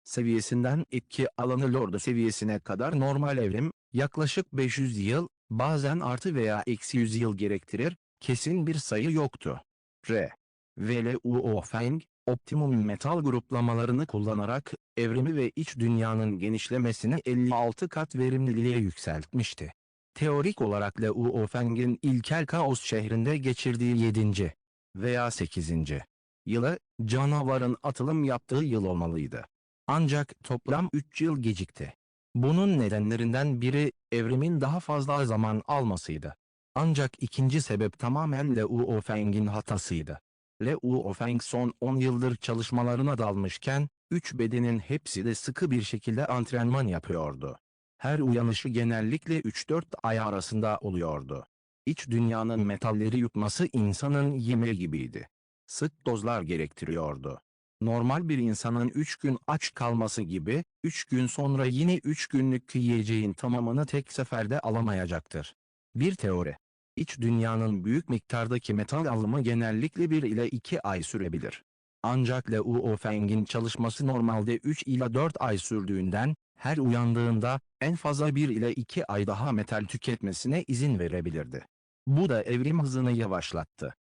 seviyesinden etki alanı lordu seviyesine kadar normal evrim, yaklaşık 500 yıl, bazen artı veya eksi 100 yıl gerektirir, kesin bir sayı yoktu. Ve Liu Feng, optimum metal gruplamalarını kullanarak, evrimi ve iç dünyanın genişlemesini 56 kat verimliliğe yükseltmişti. Teorik olarak Liu Feng'in ilkel kaos şehrinde geçirdiği 7. veya 8. yılı, canavarın atılım yaptığı yıl olmalıydı. Ancak toplam 3 yıl gecikti. Bunun nedenlerinden biri, evrimin daha fazla zaman almasıydı. Ancak ikinci sebep tamamen Liu Feng'in hatasıydı. Liu Feng son 10 yıldır çalışmalarına dalmışken, 3 bedenin hepsi de sıkı bir şekilde antrenman yapıyordu. Her uyanışı genellikle 3-4 ay arasında oluyordu. İç dünyanın metalleri yutması insanın yemeği gibiydi. Sık dozlar gerektiriyordu. Normal bir insanın 3 gün aç kalması gibi, 3 gün sonra yine 3 günlük yiyeceğin tamamını tek seferde alamayacaktır. Bir teori. İç dünyanın büyük miktardaki metal alımı genellikle 1 ile 2 ay sürebilir. Ancak Liu Feng'in çalışması normalde 3 ila 4 ay sürdüğünden, her uyandığında, en fazla 1 ile 2 ay daha metal tüketmesine izin verebilirdi. Bu da evrim hızını yavaşlattı.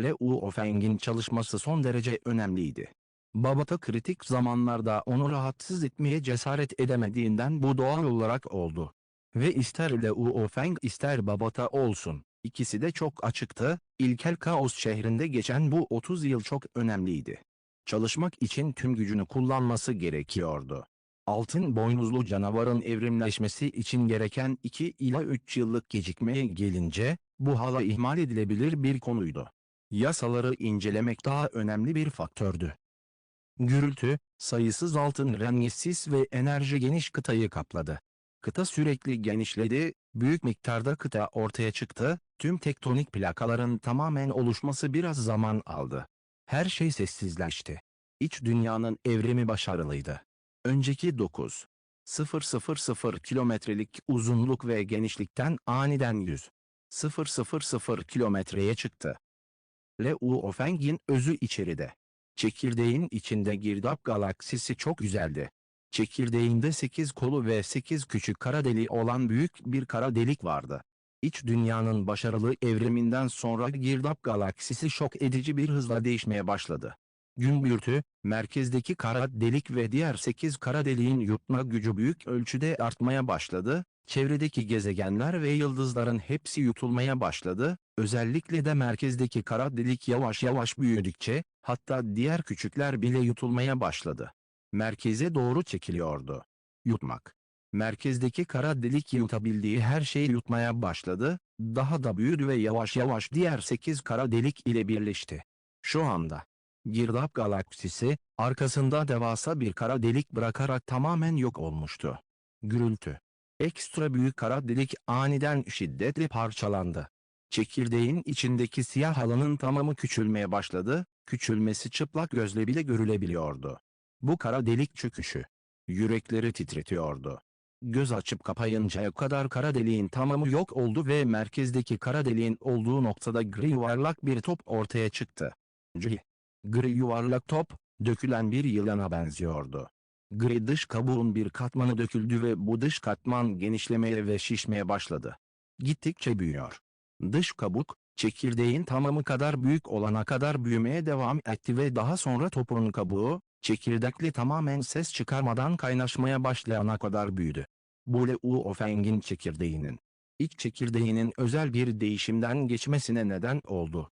Liu Feng'in çalışması son derece önemliydi. Babata kritik zamanlarda onu rahatsız etmeye cesaret edemediğinden bu doğal olarak oldu. Ve ister Liu Feng ister Babata olsun, ikisi de çok açıktı, ilkel kaos şehrinde geçen bu 30 yıl çok önemliydi. Çalışmak için tüm gücünü kullanması gerekiyordu. Altın boynuzlu canavarın evrimleşmesi için gereken 2 ila 3 yıllık gecikmeye gelince, bu hala ihmal edilebilir bir konuydu. Yasaları incelemek daha önemli bir faktördü. Gürültü, sayısız altın rengi ve enerji geniş kıtayı kapladı. Kıta sürekli genişledi, büyük miktarda kıta ortaya çıktı, tüm tektonik plakaların tamamen oluşması biraz zaman aldı. Her şey sessizleşti. İç dünyanın evrimi başarılıydı. Önceki 9,000 kilometrelik uzunluk ve genişlikten aniden 100,000 kilometreye çıktı. Liu Feng'in özü içeride. Çekirdeğin içinde girdap galaksisi çok güzeldi. Çekirdeğinde 8 kolu ve 8 küçük kara deliği olan büyük bir kara delik vardı. İç dünyanın başarılı evriminden sonra girdap galaksisi şok edici bir hızla değişmeye başladı. Gümbürtü, merkezdeki kara delik ve diğer 8 kara deliğin yutma gücü büyük ölçüde artmaya başladı, çevredeki gezegenler ve yıldızların hepsi yutulmaya başladı, özellikle de merkezdeki kara delik yavaş yavaş büyüdükçe, hatta diğer küçükler bile yutulmaya başladı. Merkeze doğru çekiliyordu. Yutmak. Merkezdeki kara delik yutabildiği her şeyi yutmaya başladı, daha da büyüdü ve yavaş yavaş diğer 8 kara delik ile birleşti. Şu anda, girdap galaksisi, arkasında devasa bir kara delik bırakarak tamamen yok olmuştu. Gürültü. Ekstra büyük kara delik aniden şiddetle parçalandı. Çekirdeğin içindeki siyah alanın tamamı küçülmeye başladı, küçülmesi çıplak gözle bile görülebiliyordu. Bu kara delik çöküşü. Yürekleri titretiyordu. Göz açıp kapayıncaya kadar kara deliğin tamamı yok oldu ve merkezdeki kara deliğin olduğu noktada gri yuvarlak bir top ortaya çıktı. Gri yuvarlak top, dökülen bir yılana benziyordu. Gri dış kabuğun bir katmanı döküldü ve bu dış katman genişlemeye ve şişmeye başladı. Gittikçe büyüyor. Dış kabuk, çekirdeğin tamamı kadar büyük olana kadar büyümeye devam etti ve daha sonra topun kabuğu, çekirdekle tamamen ses çıkarmadan kaynaşmaya başlayana kadar büyüdü. Bu Luofeng'in çekirdeğinin, iç çekirdeğinin özel bir değişimden geçmesine neden oldu.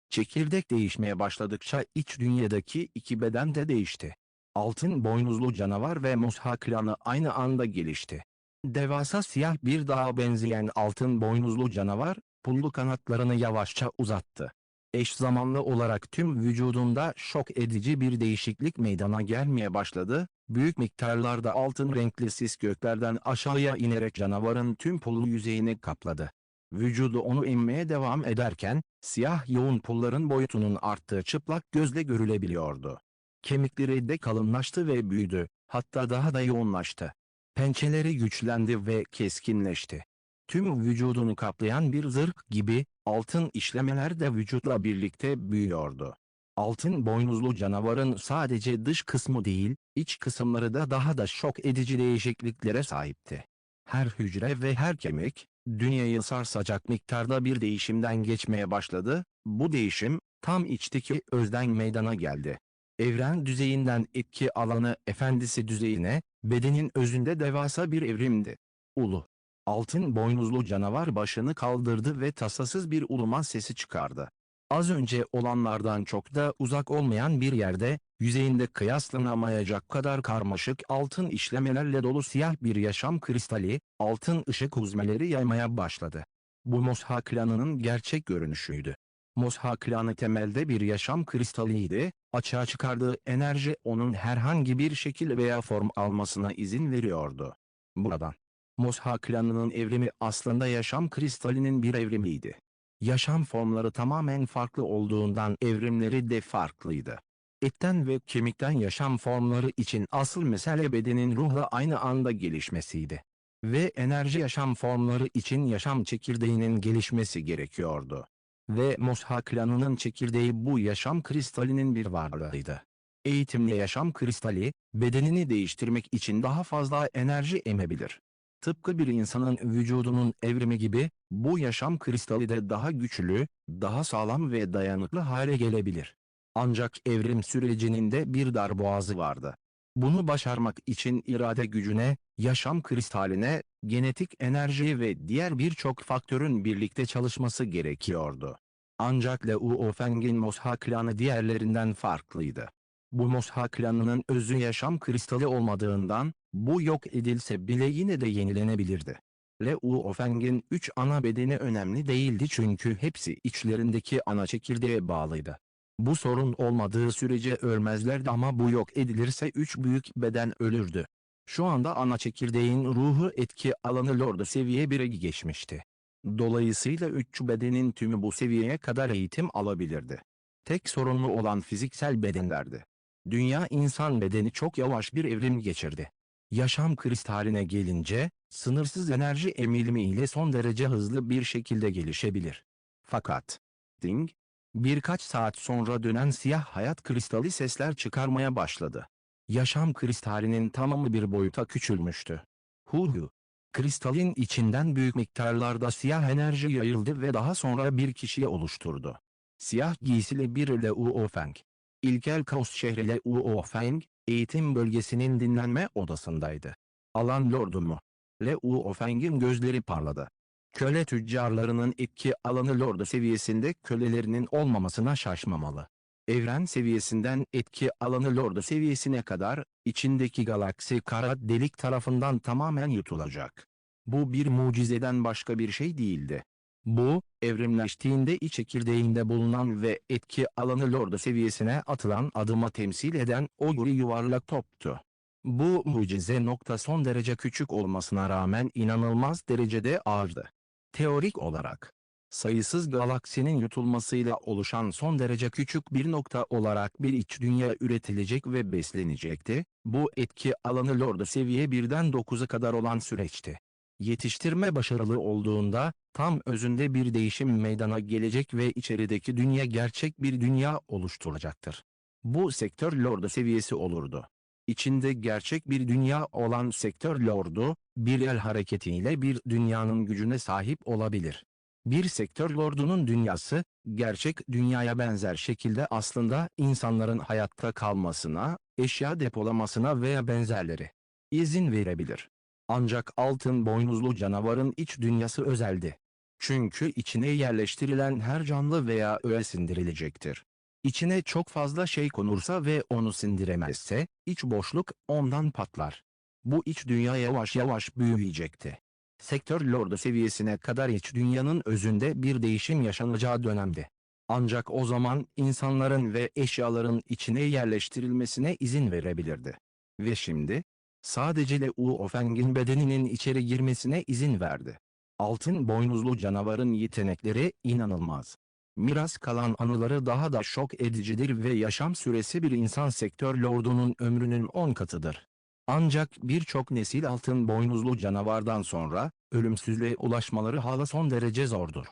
Çekirdek değişmeye başladıkça iç dünyadaki iki beden de değişti. Altın boynuzlu canavar ve Musha klanı aynı anda gelişti. Devasa siyah bir dağa benzeyen altın boynuzlu canavar, pullu kanatlarını yavaşça uzattı. Eş zamanlı olarak tüm vücudunda şok edici bir değişiklik meydana gelmeye başladı, büyük miktarlarda altın renkli sis göklerden aşağıya inerek canavarın tüm pullu yüzeyini kapladı. Vücudu onu emmeye devam ederken, siyah yoğun pulların boyutunun arttığı çıplak gözle görülebiliyordu. Kemikleri de kalınlaştı ve büyüdü, hatta daha da yoğunlaştı. Pençeleri güçlendi ve keskinleşti. Tüm vücudunu kaplayan bir zırh gibi, altın işlemeler de vücutla birlikte büyüyordu. Altın boynuzlu canavarın sadece dış kısmı değil, iç kısımları da daha da şok edici değişikliklere sahipti. Her hücre ve her kemik, dünyayı sarsacak miktarda bir değişimden geçmeye başladı, bu değişim, tam içteki özden meydana geldi. Evren düzeyinden etki alanı efendisi düzeyine, bedenin özünde devasa bir evrimdi. Ulu. Altın boynuzlu canavar başını kaldırdı ve tasasız bir uluman sesi çıkardı. Az önce olanlardan çok da uzak olmayan bir yerde, yüzeyinde kıyaslanamayacak kadar karmaşık altın işlemelerle dolu siyah bir yaşam kristali, altın ışık huzmeleri yaymaya başladı. Bu Musha klanının gerçek görünüşüydü. Musha klanı temelde bir yaşam kristaliydi, açığa çıkardığı enerji onun herhangi bir şekil veya form almasına izin veriyordu. Buradan, Musha klanının evrimi aslında yaşam kristalinin bir evrimiydi. Yaşam formları tamamen farklı olduğundan evrimleri de farklıydı. Etten ve kemikten yaşam formları için asıl mesele bedenin ruhla aynı anda gelişmesiydi. Ve enerji yaşam formları için yaşam çekirdeğinin gelişmesi gerekiyordu. Ve Musha klanının çekirdeği bu yaşam kristalinin bir varlığıydı. Eğitimli yaşam kristali, bedenini değiştirmek için daha fazla enerji emebilir. Tıpkı bir insanın vücudunun evrimi gibi, bu yaşam kristali de daha güçlü, daha sağlam ve dayanıklı hale gelebilir. Ancak evrim sürecinin de bir darboğazı vardı. Bunu başarmak için irade gücüne, yaşam kristaline, genetik enerji ve diğer birçok faktörün birlikte çalışması gerekiyordu. Ancak Luofeng'in Musha klanı diğerlerinden farklıydı. Bu Musha klanının özü yaşam kristali olmadığından, bu yok edilse bile yine de yenilenebilirdi. Luofeng'in 3 ana bedeni önemli değildi çünkü hepsi içlerindeki ana çekirdeğe bağlıydı. Bu sorun olmadığı sürece ölmezlerdi ama bu yok edilirse 3 büyük beden ölürdü. Şu anda ana çekirdeğin ruhu etki alanı Lord'u seviye 1'e geçmişti. Dolayısıyla 3 bedenin tümü bu seviyeye kadar eğitim alabilirdi. Tek sorunlu olan fiziksel bedenlerdi. Dünya insan bedeni çok yavaş bir evrim geçirdi. Yaşam kristaline gelince, sınırsız enerji emilimi ile son derece hızlı bir şekilde gelişebilir. Fakat, ding, birkaç saat sonra dönen siyah hayat kristali sesler çıkarmaya başladı. Yaşam kristalinin tamamı bir boyuta küçülmüştü. Hu. Kristalin içinden büyük miktarlarda siyah enerji yayıldı ve daha sonra bir kişiyi oluşturdu. Siyah giysili bir Luofeng. İlkel Kaos şehri Luofeng, eğitim bölgesinin dinlenme odasındaydı. Alan Lordu mu? Luofeng'in gözleri parladı. Köle tüccarlarının etki alanı Lordu seviyesinde kölelerinin olmamasına şaşmamalı. Evren seviyesinden etki alanı Lordu seviyesine kadar, içindeki galaksi kara delik tarafından tamamen yutulacak. Bu bir mucizeden başka bir şey değildi. Bu, evrimleştiğinde iç çekirdeğinde bulunan ve etki alanı Lordu seviyesine atılan adıma temsil eden o gri yuvarlak toptu. Bu mucize nokta son derece küçük olmasına rağmen inanılmaz derecede ağırdı. Teorik olarak, sayısız galaksinin yutulmasıyla oluşan son derece küçük bir nokta olarak bir iç dünya üretilecek ve beslenecekti. Bu etki alanı Lordu seviye 1'den 9'a kadar olan süreçti. Yetiştirme başarılı olduğunda, tam özünde bir değişim meydana gelecek ve içerideki dünya gerçek bir dünya oluşturacaktır. Bu sektör Lordu seviyesi olurdu. İçinde gerçek bir dünya olan sektör Lordu, bir el hareketiyle bir dünyanın gücüne sahip olabilir. Bir sektör lordunun dünyası, gerçek dünyaya benzer şekilde aslında insanların hayatta kalmasına, eşya depolamasına veya benzerleri izin verebilir. Ancak altın boynuzlu canavarın iç dünyası özeldi. Çünkü içine yerleştirilen her canlı veya öğe sindirilecektir. İçine çok fazla şey konursa ve onu sindiremezse, iç boşluk ondan patlar. Bu iç dünya yavaş yavaş büyüyecekti. Sektör lordu seviyesine kadar iç dünyanın özünde bir değişim yaşanacağı dönemdi. Ancak o zaman insanların ve eşyaların içine yerleştirilmesine izin verebilirdi. Ve şimdi, sadece Leu Ofeng'in bedeninin içeri girmesine izin verdi. Altın boynuzlu canavarın yetenekleri inanılmaz. Miras kalan anıları daha da şok edicidir ve yaşam süresi bir insan sektör lordunun ömrünün 10 katıdır. Ancak birçok nesil altın boynuzlu canavardan sonra, ölümsüzlüğe ulaşmaları hala son derece zordur.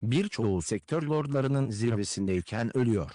Birçoğu sektör lordlarının zirvesindeyken ölüyor.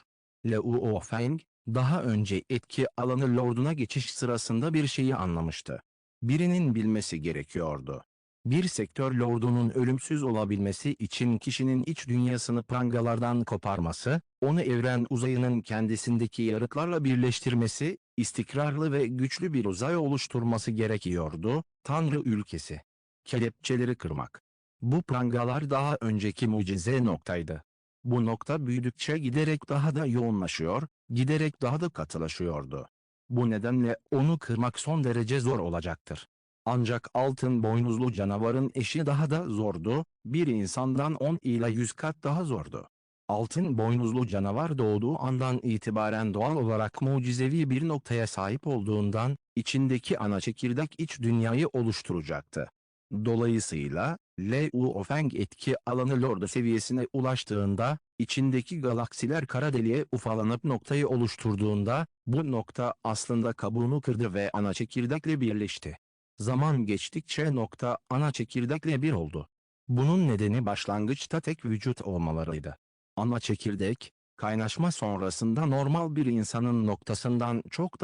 Leu Ofeng, daha önce etki alanı lorduna geçiş sırasında bir şeyi anlamıştı. Birinin bilmesi gerekiyordu. Bir sektör lordunun ölümsüz olabilmesi için kişinin iç dünyasını prangalardan koparması, onu evren uzayının kendisindeki yarıklarla birleştirmesi, istikrarlı ve güçlü bir uzay oluşturması gerekiyordu. Tanrı ülkesi. Kelepçeleri kırmak. Bu prangalar daha önceki mucize noktaydı. Bu nokta büyüdükçe giderek daha da yoğunlaşıyor, giderek daha da katılaşıyordu. Bu nedenle onu kırmak son derece zor olacaktır. Ancak altın boynuzlu canavarın eşi daha da zordu, bir insandan 10 ila 100 kat daha zordu. Altın boynuzlu canavar doğduğu andan itibaren doğal olarak mucizevi bir noktaya sahip olduğundan, içindeki ana çekirdek iç dünyayı oluşturacaktı. Dolayısıyla, Leu Ofeng etki alanı lordu seviyesine ulaştığında, içindeki galaksiler kara deliğe ufalanıp noktayı oluşturduğunda, bu nokta aslında kabuğunu kırdı ve ana çekirdekle birleşti. Zaman geçtikçe nokta ana çekirdekle bir oldu. Bunun nedeni başlangıçta tek vücut olmalarıydı. Ana çekirdek, kaynaşma sonrasında normal bir insanın noktasından çok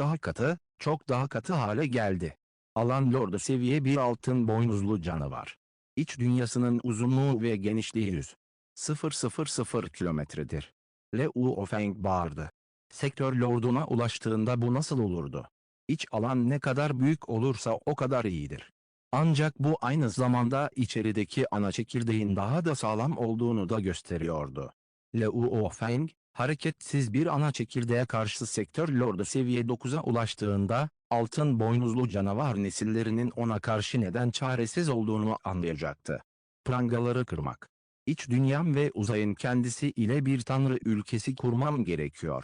daha katı hale geldi. Alan lordu seviye bir altın boynuzlu canavar. İç dünyasının uzunluğu ve genişliği 100,000 kilometredir. Leu Ofeng bağırdı. Sektör lorduna ulaştığında bu nasıl olurdu? İç alan ne kadar büyük olursa o kadar iyidir. Ancak bu aynı zamanda içerideki ana çekirdeğin daha da sağlam olduğunu da gösteriyordu. Leu Ofeng, hareketsiz bir ana çekirdeğe karşı sektör lordu seviye 9'a ulaştığında, altın boynuzlu canavar nesillerinin ona karşı neden çaresiz olduğunu anlayacaktı. Prangaları kırmak. İç dünyam ve uzayın kendisi ile bir tanrı ülkesi kurmam gerekiyor.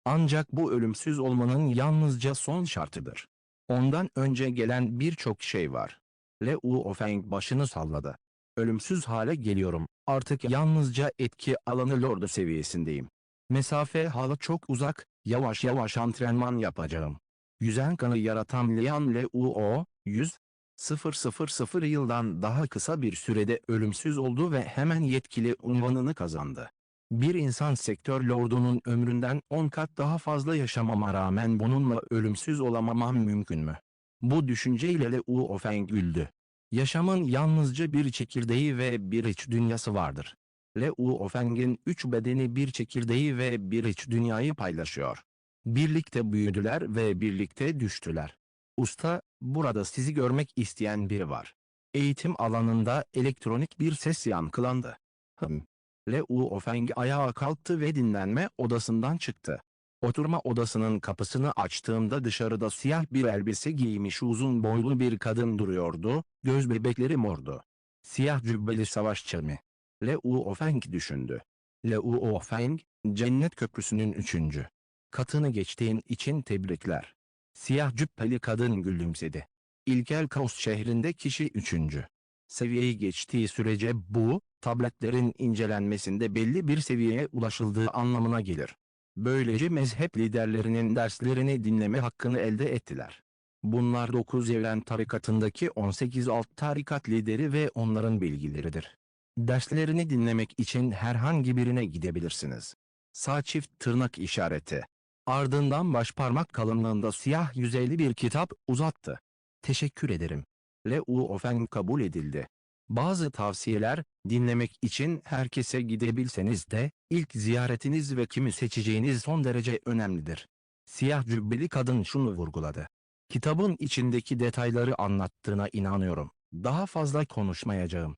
Ancak bu ölümsüz olmanın yalnızca son şartıdır. Ondan önce gelen birçok şey var. Leu Ofeng başını salladı. Ölümsüz hale geliyorum, artık yalnızca etki alanı lordu seviyesindeyim. Mesafe hala çok uzak, yavaş yavaş antrenman yapacağım. Yüzen kanı yaratan Lian Leu, 100,000 yıldan daha kısa bir sürede ölümsüz oldu ve hemen yetkili unvanını kazandı. Bir insan sektör lordunun ömründen 10 kat daha fazla yaşamama rağmen bununla ölümsüz olamamam mümkün mü? Bu düşünceyle Leu Ofeng güldü. Yaşamın yalnızca bir çekirdeği ve bir iç dünyası vardır. Leu Ofeng'in 3 bedeni bir çekirdeği ve bir iç dünyayı paylaşıyor. Birlikte büyüdüler ve birlikte düştüler. Usta, burada sizi görmek isteyen biri var. Eğitim alanında elektronik bir ses yankılandı. Leu Ofeng ayağa kalktı ve dinlenme odasından çıktı. Oturma odasının kapısını açtığımda dışarıda siyah bir elbise giymiş uzun boylu bir kadın duruyordu, göz bebekleri mordu. Siyah cübbeli savaşçı mı? Leu Ofeng düşündü. Leu Ofeng, Cennet Köprüsü'nün 3. katını geçtiğin için tebrikler. Siyah cübbeli kadın gülümsedi. İlkel Kaos şehrinde kişi 3. Seviyeyi geçtiği sürece bu, tabletlerin incelenmesinde belli bir seviyeye ulaşıldığı anlamına gelir. Böylece mezhep liderlerinin derslerini dinleme hakkını elde ettiler. Bunlar 9 evren tarikatındaki 18 alt tarikat lideri ve onların bilgileridir. Derslerini dinlemek için herhangi birine gidebilirsiniz. Sağ çift tırnak işareti. Ardından başparmak kalınlığında siyah yüzeyli bir kitap uzattı. Teşekkür ederim. Leu Ofeng kabul edildi. Bazı tavsiyeler, dinlemek için herkese gidebilseniz de, ilk ziyaretiniz ve kimi seçeceğiniz son derece önemlidir. Siyah cübbeli kadın şunu vurguladı. Kitabın içindeki detayları anlattığına inanıyorum. Daha fazla konuşmayacağım.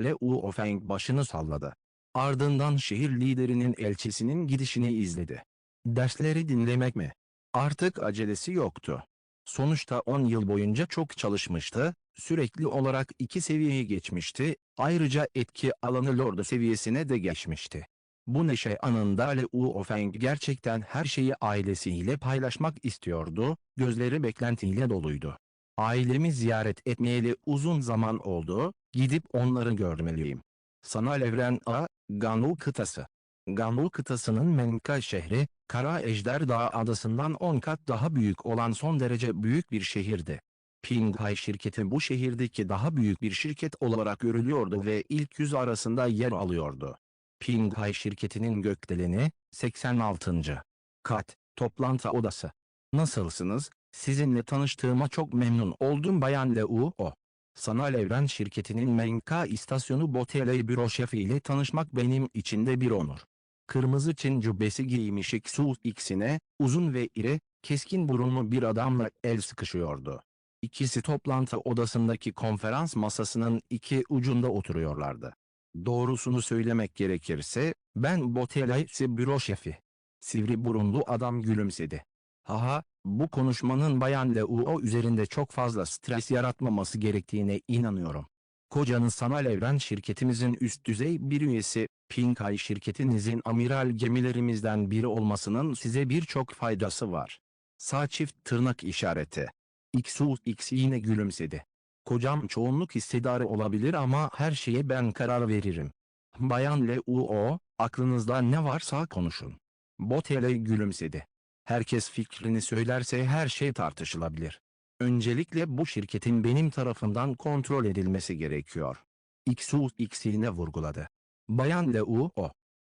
Leu Ofeng başını salladı. Ardından şehir liderinin elçisinin gidişini izledi. Dersleri dinlemek mi? Artık acelesi yoktu. Sonuçta 10 yıl boyunca çok çalışmıştı, sürekli olarak 2 seviyeyi geçmişti, ayrıca etki alanı Lord seviyesine de geçmişti. Bu neşe anında Leu Ofeng gerçekten her şeyi ailesiyle paylaşmak istiyordu, gözleri beklentiyle doluydu. Ailemi ziyaret etmeyeli uzun zaman oldu, gidip onları görmeliyim. Sanal Evren A, Ganu kıtası. Ganu kıtasının Menka şehri, Kara Ejder Dağı adasından 10 kat daha büyük olan son derece büyük bir şehirdi. Pinghai şirketi bu şehirdeki daha büyük bir şirket olarak görülüyordu ve ilk 100 arasında yer alıyordu. Pinghai şirketinin gökdeleni, 86. kat, toplantı odası. Nasılsınız? Sizinle tanıştığıma çok memnun oldum Bayan Leu O. Sanal Evren şirketinin Menka istasyonu Botele büro şefi ile tanışmak benim için de bir onur. Kırmızı Çin cübbesi giymiş Xu X'ine, uzun ve iri, keskin burunlu bir adamla el sıkışıyordu. İkisi toplantı odasındaki konferans masasının iki ucunda oturuyorlardı. Doğrusunu söylemek gerekirse, ben Botelesi büro şefi. Sivri burunlu adam gülümsedi. Haha, bu konuşmanın Bayan Leu üzerinde çok fazla stres yaratmaması gerektiğine inanıyorum. Kocanın Sanal Evren şirketimizin üst düzey bir üyesi, Pinghai şirketinizin amiral gemilerimizden biri olmasının size birçok faydası var. Sağ çift tırnak işareti. Xu X yine gülümsedi. Kocam çoğunluk hissedarı olabilir ama her şeye ben karar veririm. Bayan Leu, aklınızda ne varsa konuşun. Botele gülümsedi. Herkes fikrini söylerse her şey tartışılabilir. Öncelikle bu şirketin benim tarafından kontrol edilmesi gerekiyor. Xu X'ine vurguladı. Bayan Leu,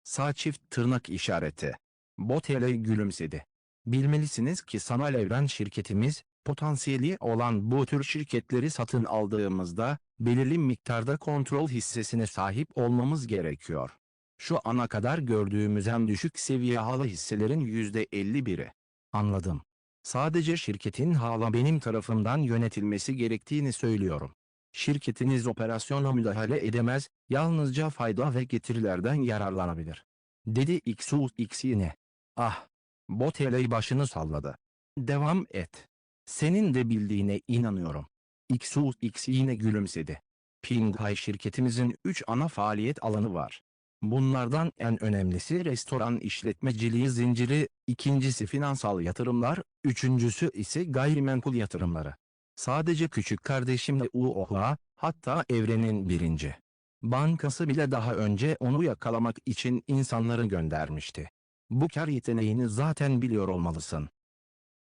sağ çift tırnak işareti. Botele gülümsedi. Bilmelisiniz ki Sanal Evren şirketimiz, potansiyeli olan bu tür şirketleri satın aldığımızda, belirli miktarda kontrol hissesine sahip olmamız gerekiyor. Şu ana kadar gördüğümüz en düşük seviye hala hisselerin %51'i. Anladım. Sadece şirketin hala benim tarafından yönetilmesi gerektiğini söylüyorum. Şirketiniz operasyona müdahale edemez, yalnızca fayda ve getirilerden yararlanabilir. Dedi Xu X yine. Ah! Botele başını salladı. Devam et. Senin de bildiğine inanıyorum. Xu X yine gülümsedi. Pinghai şirketimizin 3 ana faaliyet alanı var. Bunlardan en önemlisi restoran işletmeciliği zinciri, ikincisi finansal yatırımlar, üçüncüsü ise gayrimenkul yatırımları. Sadece küçük kardeşimle UOHA, hatta evrenin birinci bankası bile daha önce onu yakalamak için insanları göndermişti. Bu kar yeteneğini zaten biliyor olmalısın.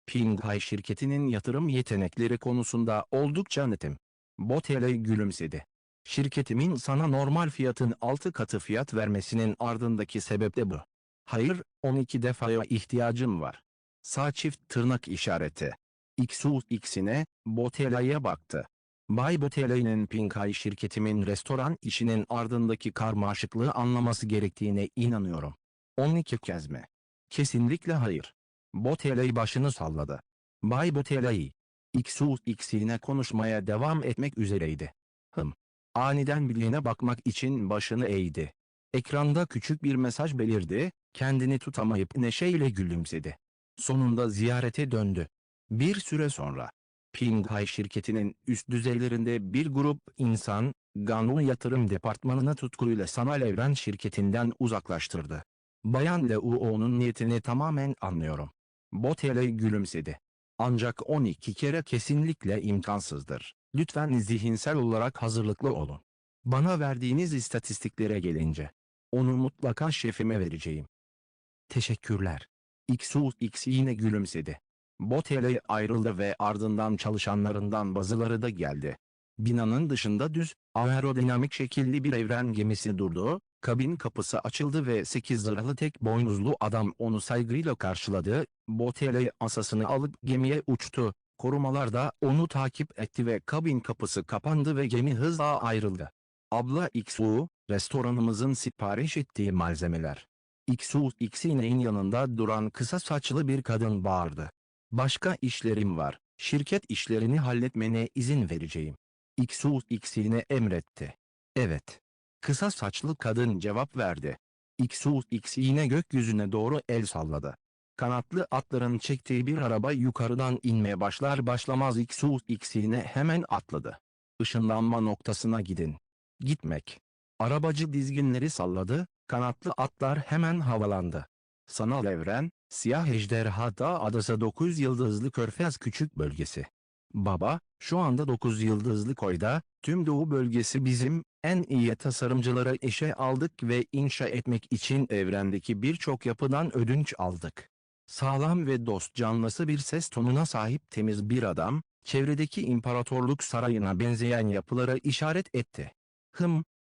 Pinghai şirketinin yatırım yetenekleri konusunda oldukça netim. Botele gülümsedi. Şirketimin sana normal fiyatın 6 katı fiyat vermesinin ardındaki sebep de bu. Hayır, 12 defaya ihtiyacım var. Sağ çift tırnak işareti. Xu X'ine, Botele'ye baktı. Bay Botele'nin Pinghai şirketimin restoran işinin ardındaki karmaşıklığı anlaması gerektiğine inanıyorum. 12 kez mi? Kesinlikle hayır. Botele başını salladı. Bay Botele, Xu X'ine konuşmaya devam etmek üzereydi. Aniden bileğine bakmak için başını eğdi. Ekranda küçük bir mesaj belirdi, kendini tutamayıp neşeyle gülümsedi. Sonunda ziyarete döndü. Bir süre sonra, Pinghai şirketinin üst düzeylerinde bir grup insan, Ganu yatırım departmanını tutkuyla Sanal Evren şirketinden uzaklaştırdı. Bayan Leu'nun niyetini tamamen anlıyorum. Botele gülümsedi. Ancak 12 kere kesinlikle imkansızdır. Lütfen zihinsel olarak hazırlıklı olun. Bana verdiğiniz istatistiklere gelince, onu mutlaka şefime vereceğim. Teşekkürler. XUX yine gülümsedi. Boteley ayrıldı ve ardından çalışanlarından bazıları da geldi. Binanın dışında düz, aerodinamik şekilli bir evren gemisi durdu, kabin kapısı açıldı ve 8 zırhlı tek boynuzlu adam onu saygıyla karşıladı, Boteley asasını alıp gemiye uçtu, korumalar da onu takip etti ve kabin kapısı kapandı ve gemi hızla ayrıldı. Abla XU, restoranımızın sipariş ettiği malzemeler. XUX'in yanında duran kısa saçlı bir kadın bağırdı. Başka işlerim var, şirket işlerini halletmene izin vereceğim. XUX'ine emretti. Evet. Kısa saçlı kadın cevap verdi. XUX yine gökyüzüne doğru el salladı. Kanatlı atların çektiği bir araba yukarıdan inmeye başlar başlamaz XUX yine hemen atladı. Işınlanma noktasına gidin. Gitmek. Arabacı dizginleri salladı, kanatlı atlar hemen havalandı. Sanal evren, Siyah Ejderha Dağ Adası 9 yıldızlı Körfez küçük bölgesi. Baba, şu anda 9 yıldızlı koyda, tüm doğu bölgesi bizim, en iyi tasarımcıları işe aldık ve inşa etmek için evrendeki birçok yapıdan ödünç aldık. Sağlam ve dost canlısı bir ses tonuna sahip temiz bir adam, çevredeki imparatorluk sarayına benzeyen yapılara işaret etti.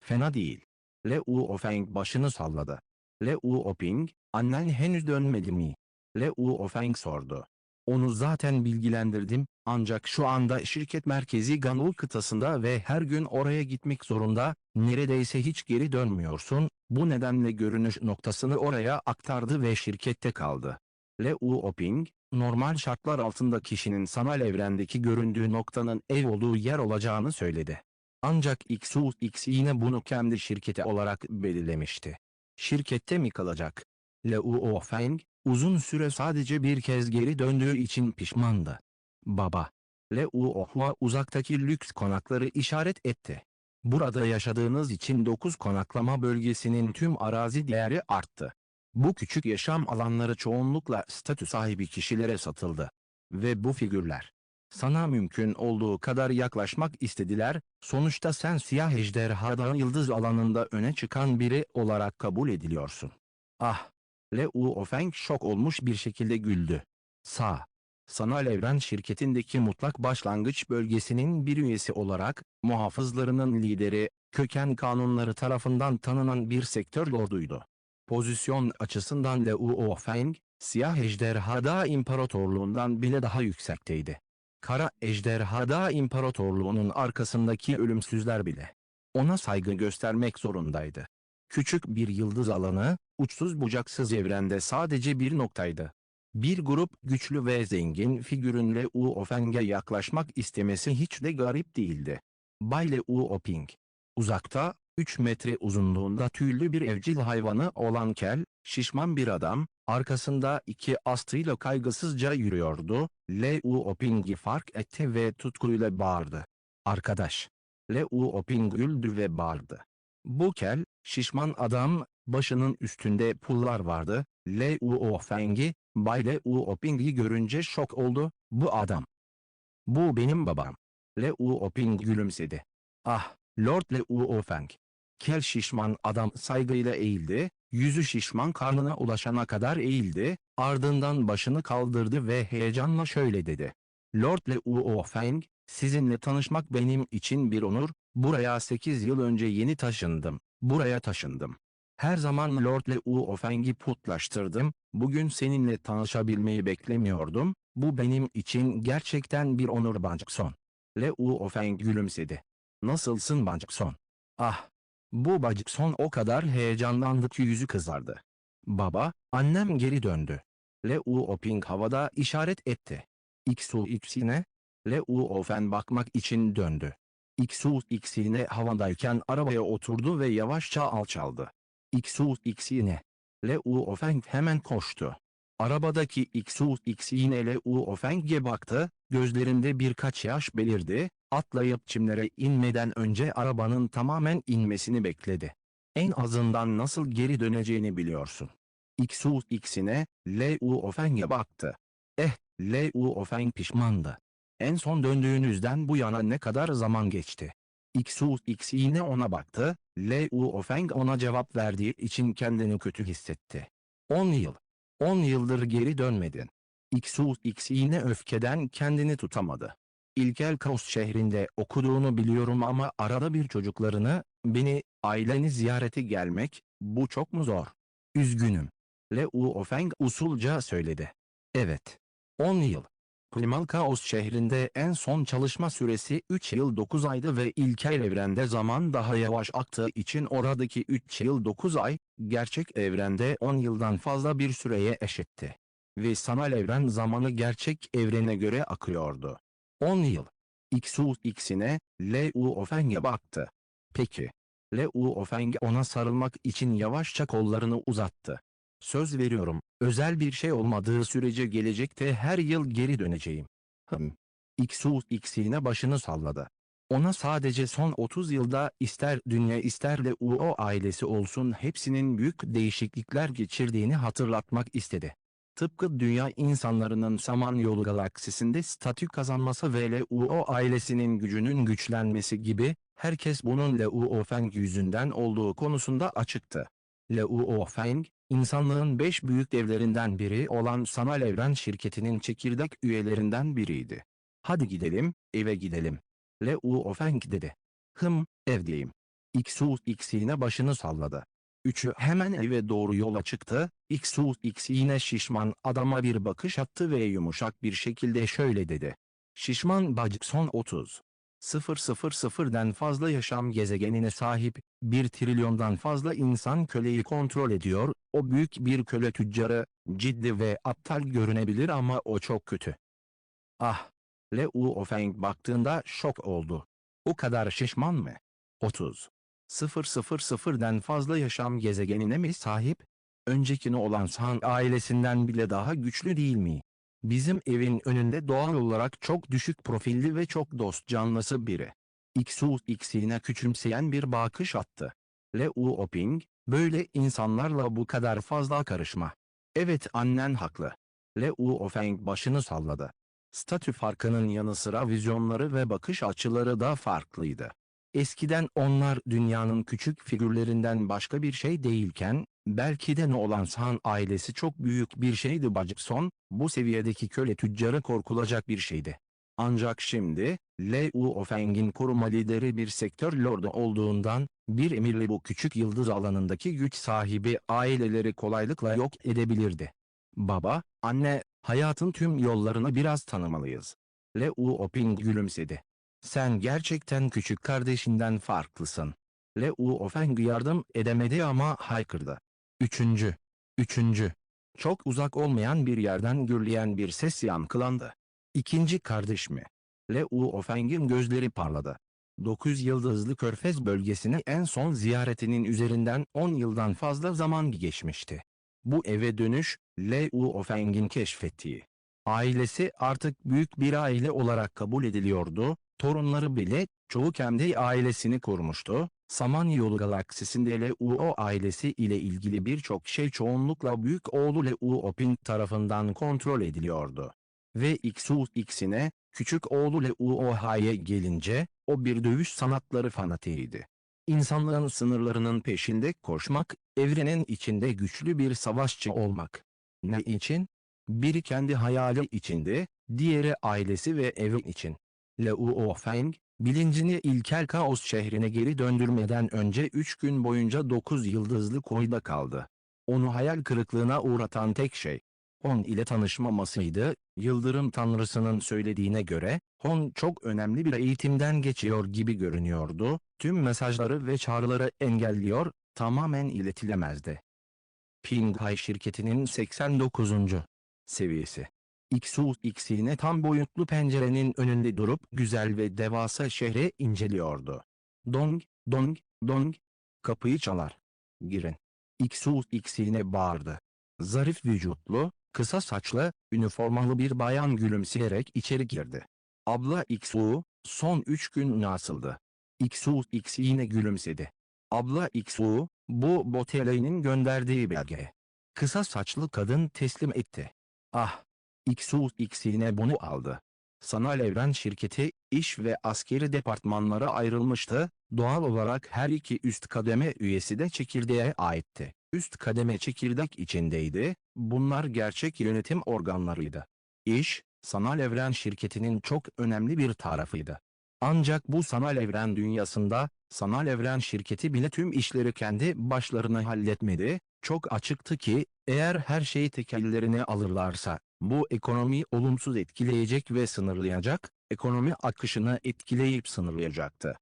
Fena değil. Leu Ofeng başını salladı. Leu Oping, annen henüz dönmedi mi? Leu Ofeng sordu. Onu zaten bilgilendirdim, ancak şu anda şirket merkezi Ganul kıtasında ve her gün oraya gitmek zorunda, neredeyse hiç geri dönmüyorsun, bu nedenle görünüş noktasını oraya aktardı ve şirkette kaldı. Leu Oping, normal şartlar altında kişinin sanal evrendeki göründüğü noktanın ev olduğu yer olacağını söyledi. Ancak XUX yine bunu kendi şirketi olarak belirlemişti. Şirkette mi kalacak? Leu Ofeng, uzun süre sadece bir kez geri döndüğü için pişmandı. Baba. Leu Ohua uzaktaki lüks konakları işaret etti. Burada yaşadığınız için 9 konaklama bölgesinin tüm arazi değeri arttı. Bu küçük yaşam alanları çoğunlukla statü sahibi kişilere satıldı. Ve bu figürler. Sana mümkün olduğu kadar yaklaşmak istediler, sonuçta sen Siyah Ejderha'da yıldız alanında öne çıkan biri olarak kabul ediliyorsun. Ah! Leu Ofeng şok olmuş bir şekilde güldü. Sanal Evren şirketindeki mutlak başlangıç bölgesinin bir üyesi olarak, muhafızlarının lideri, köken kanunları tarafından tanınan bir sektör lorduydu. Pozisyon açısından Leu Ofeng, Siyah Ejderhada İmparatorluğundan bile daha yüksekteydi. Kara Ejderhada İmparatorluğu'nun arkasındaki ölümsüzler bile ona saygı göstermek zorundaydı. Küçük bir yıldız alanı, uçsuz bucaksız evrende sadece bir noktaydı. Bir grup güçlü ve zengin figürün Leu Ofeng'e yaklaşmak istemesi hiç de garip değildi. Bay Leu Oping. Uzakta, 3 metre uzunluğunda tüylü bir evcil hayvanı olan kel, şişman bir adam, arkasında 2 astrıyla kaygısızca yürüyordu. Leu Oping'i fark etti ve tutkuyla bağırdı. Arkadaş. Leu Oping güldü ve bağırdı. Bu kel, şişman adam, başının üstünde pullar vardı. Leu Ofeng'i, Bay Leu Oping'i görünce şok oldu. Bu adam. Bu benim babam. Leu Oping gülümsedi. Ah, Lord Leu Ofeng. Kel şişman adam saygıyla eğildi, yüzü şişman karnına ulaşana kadar eğildi, ardından başını kaldırdı ve heyecanla şöyle dedi. Lord Leu Ofeng, sizinle tanışmak benim için bir onur, buraya 8 yıl önce yeni taşındım, buraya taşındım. Her zaman Lord Leu Ofeng'i putlaştırdım, bugün seninle tanışabilmeyi beklemiyordum, bu benim için gerçekten bir onur Bacıkson. Leu Ofeng gülümsedi. Nasılsın Bacıkson? Ah! Bu Bacıkson o kadar heyecanlandı ki yüzü kızardı. Baba, annem geri döndü. Leu Oping havada işaret etti. XUX'ine? Leu Ofeng bakmak için döndü. XUX'ine havadayken arabaya oturdu ve yavaşça alçaldı. XUX'ine. Leu Ofeng hemen koştu. Arabadaki XUX'ine Leu Ofeng'e baktı, gözlerinde birkaç yaş belirdi, atlayıp çimlere inmeden önce arabanın tamamen inmesini bekledi. En azından nasıl geri döneceğini biliyorsun. XUX'ine, Leu Ofeng'e baktı. Leu Ofeng pişmandı. En son döndüğünüzden bu yana ne kadar zaman geçti? X yine ona baktı. Luo Feng ona cevap verdiği için kendini kötü hissetti. 10 yıl. 10 yıldır geri dönmedin. X yine öfkeden kendini tutamadı. İlkel Kaos şehrinde okuduğunu biliyorum ama arada bir çocuklarını, beni, aileni ziyarete gelmek, bu çok mu zor? Üzgünüm. Luo Feng usulca söyledi. Evet. 10 yıl. Primal Kaos şehrinde en son çalışma süresi 3 yıl 9 aydı ve ilkel evrende zaman daha yavaş aktığı için oradaki 3 yıl 9 ay, gerçek evrende 10 yıldan fazla bir süreye eşitti. Ve sanal evren zamanı gerçek evrene göre akıyordu. 10 yıl. X'ine, Luo Feng'e baktı. Peki. Luo Feng ona sarılmak için yavaşça kollarını uzattı. Söz veriyorum, özel bir şey olmadığı sürece gelecekte her yıl geri döneceğim. X'ine başını salladı. Ona sadece son 30 yılda ister dünya ister de Luo ailesi olsun hepsinin büyük değişiklikler geçirdiğini hatırlatmak istedi. Tıpkı dünya insanlarının Samanyolu galaksisinde statü kazanması ve Luo ailesinin gücünün güçlenmesi gibi, herkes bunun Luo Feng yüzünden olduğu konusunda açıktı. Luo Feng, İnsanlığın 5 büyük devlerinden biri olan Sanal Evren şirketinin çekirdek üyelerinden biriydi. Hadi gidelim, eve gidelim. Luo Feng dedi. Evdeyim. X yine başını salladı. Üçü hemen eve doğru yola çıktı. X yine şişman adama bir bakış attı ve yumuşak bir şekilde şöyle dedi. Şişman bacık son 30.000'den fazla yaşam gezegenine sahip, 1 trilyondan fazla insan köleyi kontrol ediyor, o büyük bir köle tüccarı, ciddi ve aptal görünebilir ama o çok kötü. Ah! Luo Feng baktığında şok oldu. O kadar şişman mı? 30.000'den fazla yaşam gezegenine mi sahip? Öncekine olan San ailesinden bile daha güçlü değil mi? Bizim evin önünde doğal olarak çok düşük profilli ve çok dost canlısı biri. X'ine küçümseyen bir bakış attı. Luo Ping, böyle insanlarla bu kadar fazla karışma. Evet, annen haklı. Luo Feng başını salladı. Statü farkının yanı sıra vizyonları ve bakış açıları da farklıydı. Eskiden onlar dünyanın küçük figürlerinden başka bir şey değilken, belki de Nolan San ailesi çok büyük bir şeydi Bacıkson, bu seviyedeki köle tüccarı korkulacak bir şeydi. Ancak şimdi, Luo Feng'in koruma lideri bir sektör lordu olduğundan, bir emirle bu küçük yıldız alanındaki güç sahibi aileleri kolaylıkla yok edebilirdi. Baba, anne, hayatın tüm yollarını biraz tanımalıyız. Luo Ping gülümsedi. Sen gerçekten küçük kardeşinden farklısın. Luo Feng yardım edemedi ama haykırdı. Üçüncü. Çok uzak olmayan bir yerden gürleyen bir ses yankılandı. İkinci kardeş mi? Luo Feng'in gözleri parladı. 9 yıldızlı Körfez bölgesine en son ziyaretinin üzerinden 10 yıldan fazla zaman geçmişti. Bu eve dönüş, Luo Feng'in keşfettiği. Ailesi artık büyük bir aile olarak kabul ediliyordu, torunları bile, çoğu kendi ailesini kurmuştu. Samanyolu galaksisinde Luo ailesi ile ilgili birçok şey çoğunlukla büyük oğlu Luo Ping tarafından kontrol ediliyordu. Ve X'ine, küçük oğlu Luo Hai'ye gelince, o bir dövüş sanatları fanatiydi. İnsanlığın sınırlarının peşinde koşmak, evrenin içinde güçlü bir savaşçı olmak. Ne için? Biri kendi hayali içinde, diğeri ailesi ve evi için. Luo Feng, bilincini ilkel Kaos şehrine geri döndürmeden önce 3 gün boyunca 9 yıldızlı koyda kaldı. Onu hayal kırıklığına uğratan tek şey, Hon ile tanışmamasıydı. Yıldırım tanrısının söylediğine göre, Hon çok önemli bir eğitimden geçiyor gibi görünüyordu, tüm mesajları ve çağrıları engelliyor, tamamen iletilemezdi. Pinghai şirketinin 89. seviyesi. X'ine tam boyutlu pencerenin önünde durup güzel ve devasa şehre inceliyordu. Dong, dong, dong. Kapıyı çalar. Girin. X'ine bağırdı. Zarif vücutlu, kısa saçlı, üniformalı bir bayan gülümseyerek içeri girdi. Abla son 3 gün nasıldı? X'ine gülümsedi. Abla bu Boteley'nin gönderdiği belge. Kısa saçlı kadın teslim etti. Ah! X'ine bunu aldı. Sanal Evren şirketi, iş ve askeri departmanlara ayrılmıştı, doğal olarak her iki üst kademe üyesi de çekirdeğe aitti. Üst kademe çekirdek içindeydi, bunlar gerçek yönetim organlarıydı. İş, Sanal Evren şirketinin çok önemli bir tarafıydı. Ancak bu sanal evren dünyasında, sanal evren şirketi bile tüm işleri kendi başlarına halletmedi, çok açıktı ki, eğer her şeyi tek ellerine alırlarsa, bu ekonomiyi olumsuz etkileyecek ve sınırlayacak, ekonomi akışını etkileyip sınırlayacaktı.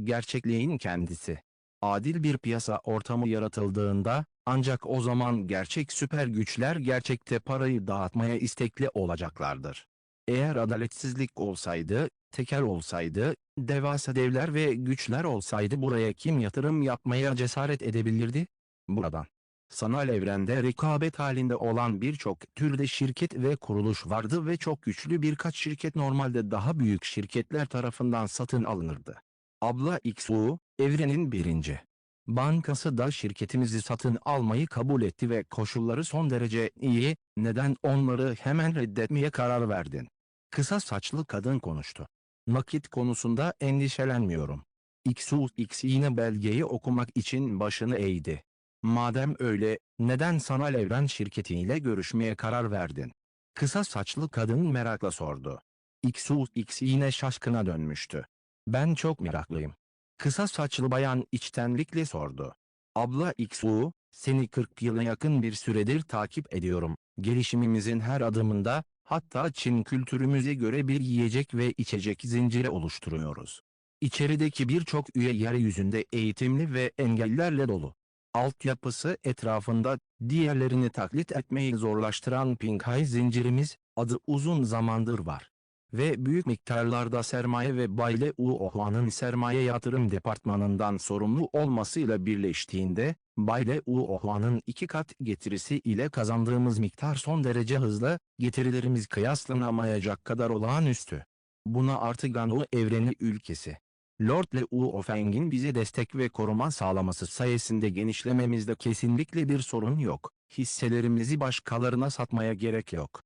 Gerçekliğin kendisi. Adil bir piyasa ortamı yaratıldığında, ancak o zaman gerçek süper güçler gerçekte parayı dağıtmaya istekli olacaklardır. Eğer adaletsizlik olsaydı, tekel olsaydı, devasa devler ve güçler olsaydı buraya kim yatırım yapmaya cesaret edebilirdi? Buradan. Sanal evrende rekabet halinde olan birçok türde şirket ve kuruluş vardı ve çok güçlü birkaç şirket normalde daha büyük şirketler tarafından satın alınırdı. Abla XU, evrenin birinci bankası da şirketimizi satın almayı kabul etti ve koşulları son derece iyi, neden onları hemen reddetmeye karar verdin? Kısa saçlı kadın konuştu. Nakit konusunda endişelenmiyorum. XUX yine belgeyi okumak için başını eğdi. Madem öyle, neden sanal evren şirketiyle görüşmeye karar verdin? Kısa saçlı kadın merakla sordu. XUX yine şaşkına dönmüştü. Ben çok meraklıyım. Kısa saçlı bayan içtenlikle sordu. Abla XU, seni 40 yıla yakın bir süredir takip ediyorum. Gelişimimizin her adımında, hatta Çin kültürümüze göre bir yiyecek ve içecek zinciri oluşturuyoruz. İçerideki birçok üye yeryüzünde eğitimli ve engellerle dolu. Altyapısı etrafında diğerlerini taklit etmeyi zorlaştıran Pinghai zincirimiz, adı uzun zamandır var. Ve büyük miktarlarda sermaye ve Bayle Uohua'nın sermaye yatırım departmanından sorumlu olmasıyla birleştiğinde, Bayle Uohua'nın 2 kat getirisi ile kazandığımız miktar son derece hızlı, getirilerimiz kıyaslanamayacak kadar olağanüstü. Buna artı Ganu evreni ülkesi. Lord Liu Feng'in bize destek ve koruma sağlaması sayesinde genişlememizde kesinlikle bir sorun yok. Hisselerimizi başkalarına satmaya gerek yok.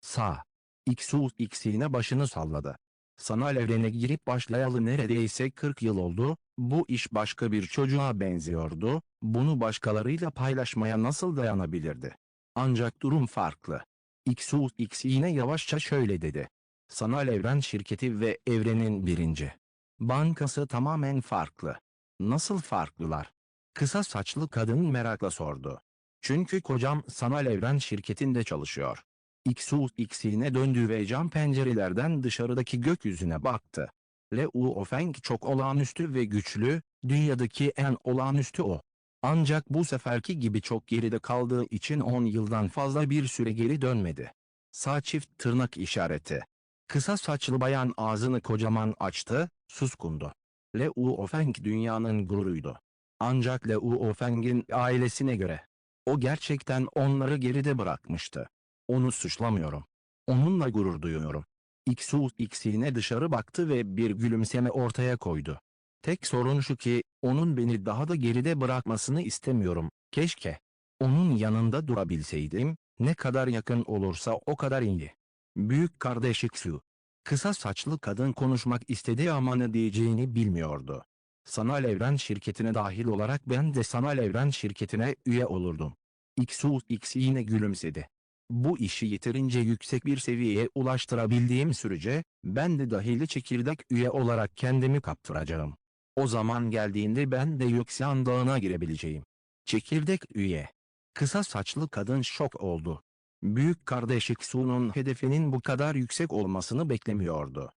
Sağ. XUX yine başını salladı. Sanal evrene girip başlayalı neredeyse 40 yıl oldu, bu iş başka bir çocuğa benziyordu, bunu başkalarıyla paylaşmaya nasıl dayanabilirdi? Ancak durum farklı. XUX yine yavaşça şöyle dedi. Sanal evren şirketi ve evrenin birinci bankası tamamen farklı. Nasıl farklılar? Kısa saçlı kadın merakla sordu. Çünkü kocam sanal evren şirketinde çalışıyor. XUX'ine döndü ve cam pencerelerden dışarıdaki gökyüzüne baktı. Liu Feng çok olağanüstü ve güçlü, dünyadaki en olağanüstü o. Ancak bu seferki gibi çok geride kaldığı için 10 yıldan fazla bir süre geri dönmedi. Sağ çift tırnak işareti. Kısa saçlı bayan ağzını kocaman açtı, suskundu. Liu Feng dünyanın gururuydu. Ancak Liu Feng'in ailesine göre, o gerçekten onları geride bırakmıştı. Onu suçlamıyorum. Onunla gurur duyuyorum. XUX yine dışarı baktı ve bir gülümseme ortaya koydu. Tek sorun şu ki, onun beni daha da geride bırakmasını istemiyorum. Keşke onun yanında durabilseydim, ne kadar yakın olursa o kadar iyi. Büyük kardeş XU. Kısa saçlı kadın konuşmak istedi ama ne diyeceğini bilmiyordu. Sanal evren şirketine dahil olarak ben de sanal evren şirketine üye olurdum. XUX yine gülümsedi. Bu işi yeterince yüksek bir seviyeye ulaştırabildiğim sürece, ben de dahili çekirdek üye olarak kendimi kaptıracağım. O zaman geldiğinde ben de Yükselen Dağı'na girebileceğim. Çekirdek üye. Kısa saçlı kadın şok oldu. Büyük kardeş Iksu'nun hedefinin bu kadar yüksek olmasını beklemiyordu.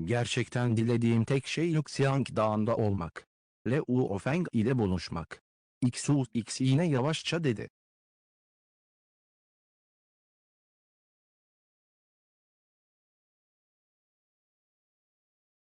Gerçekten dilediğim tek şey Yükselen Dağı'nda olmak. Liu Feng ile buluşmak. XUX yine yavaşça dedi.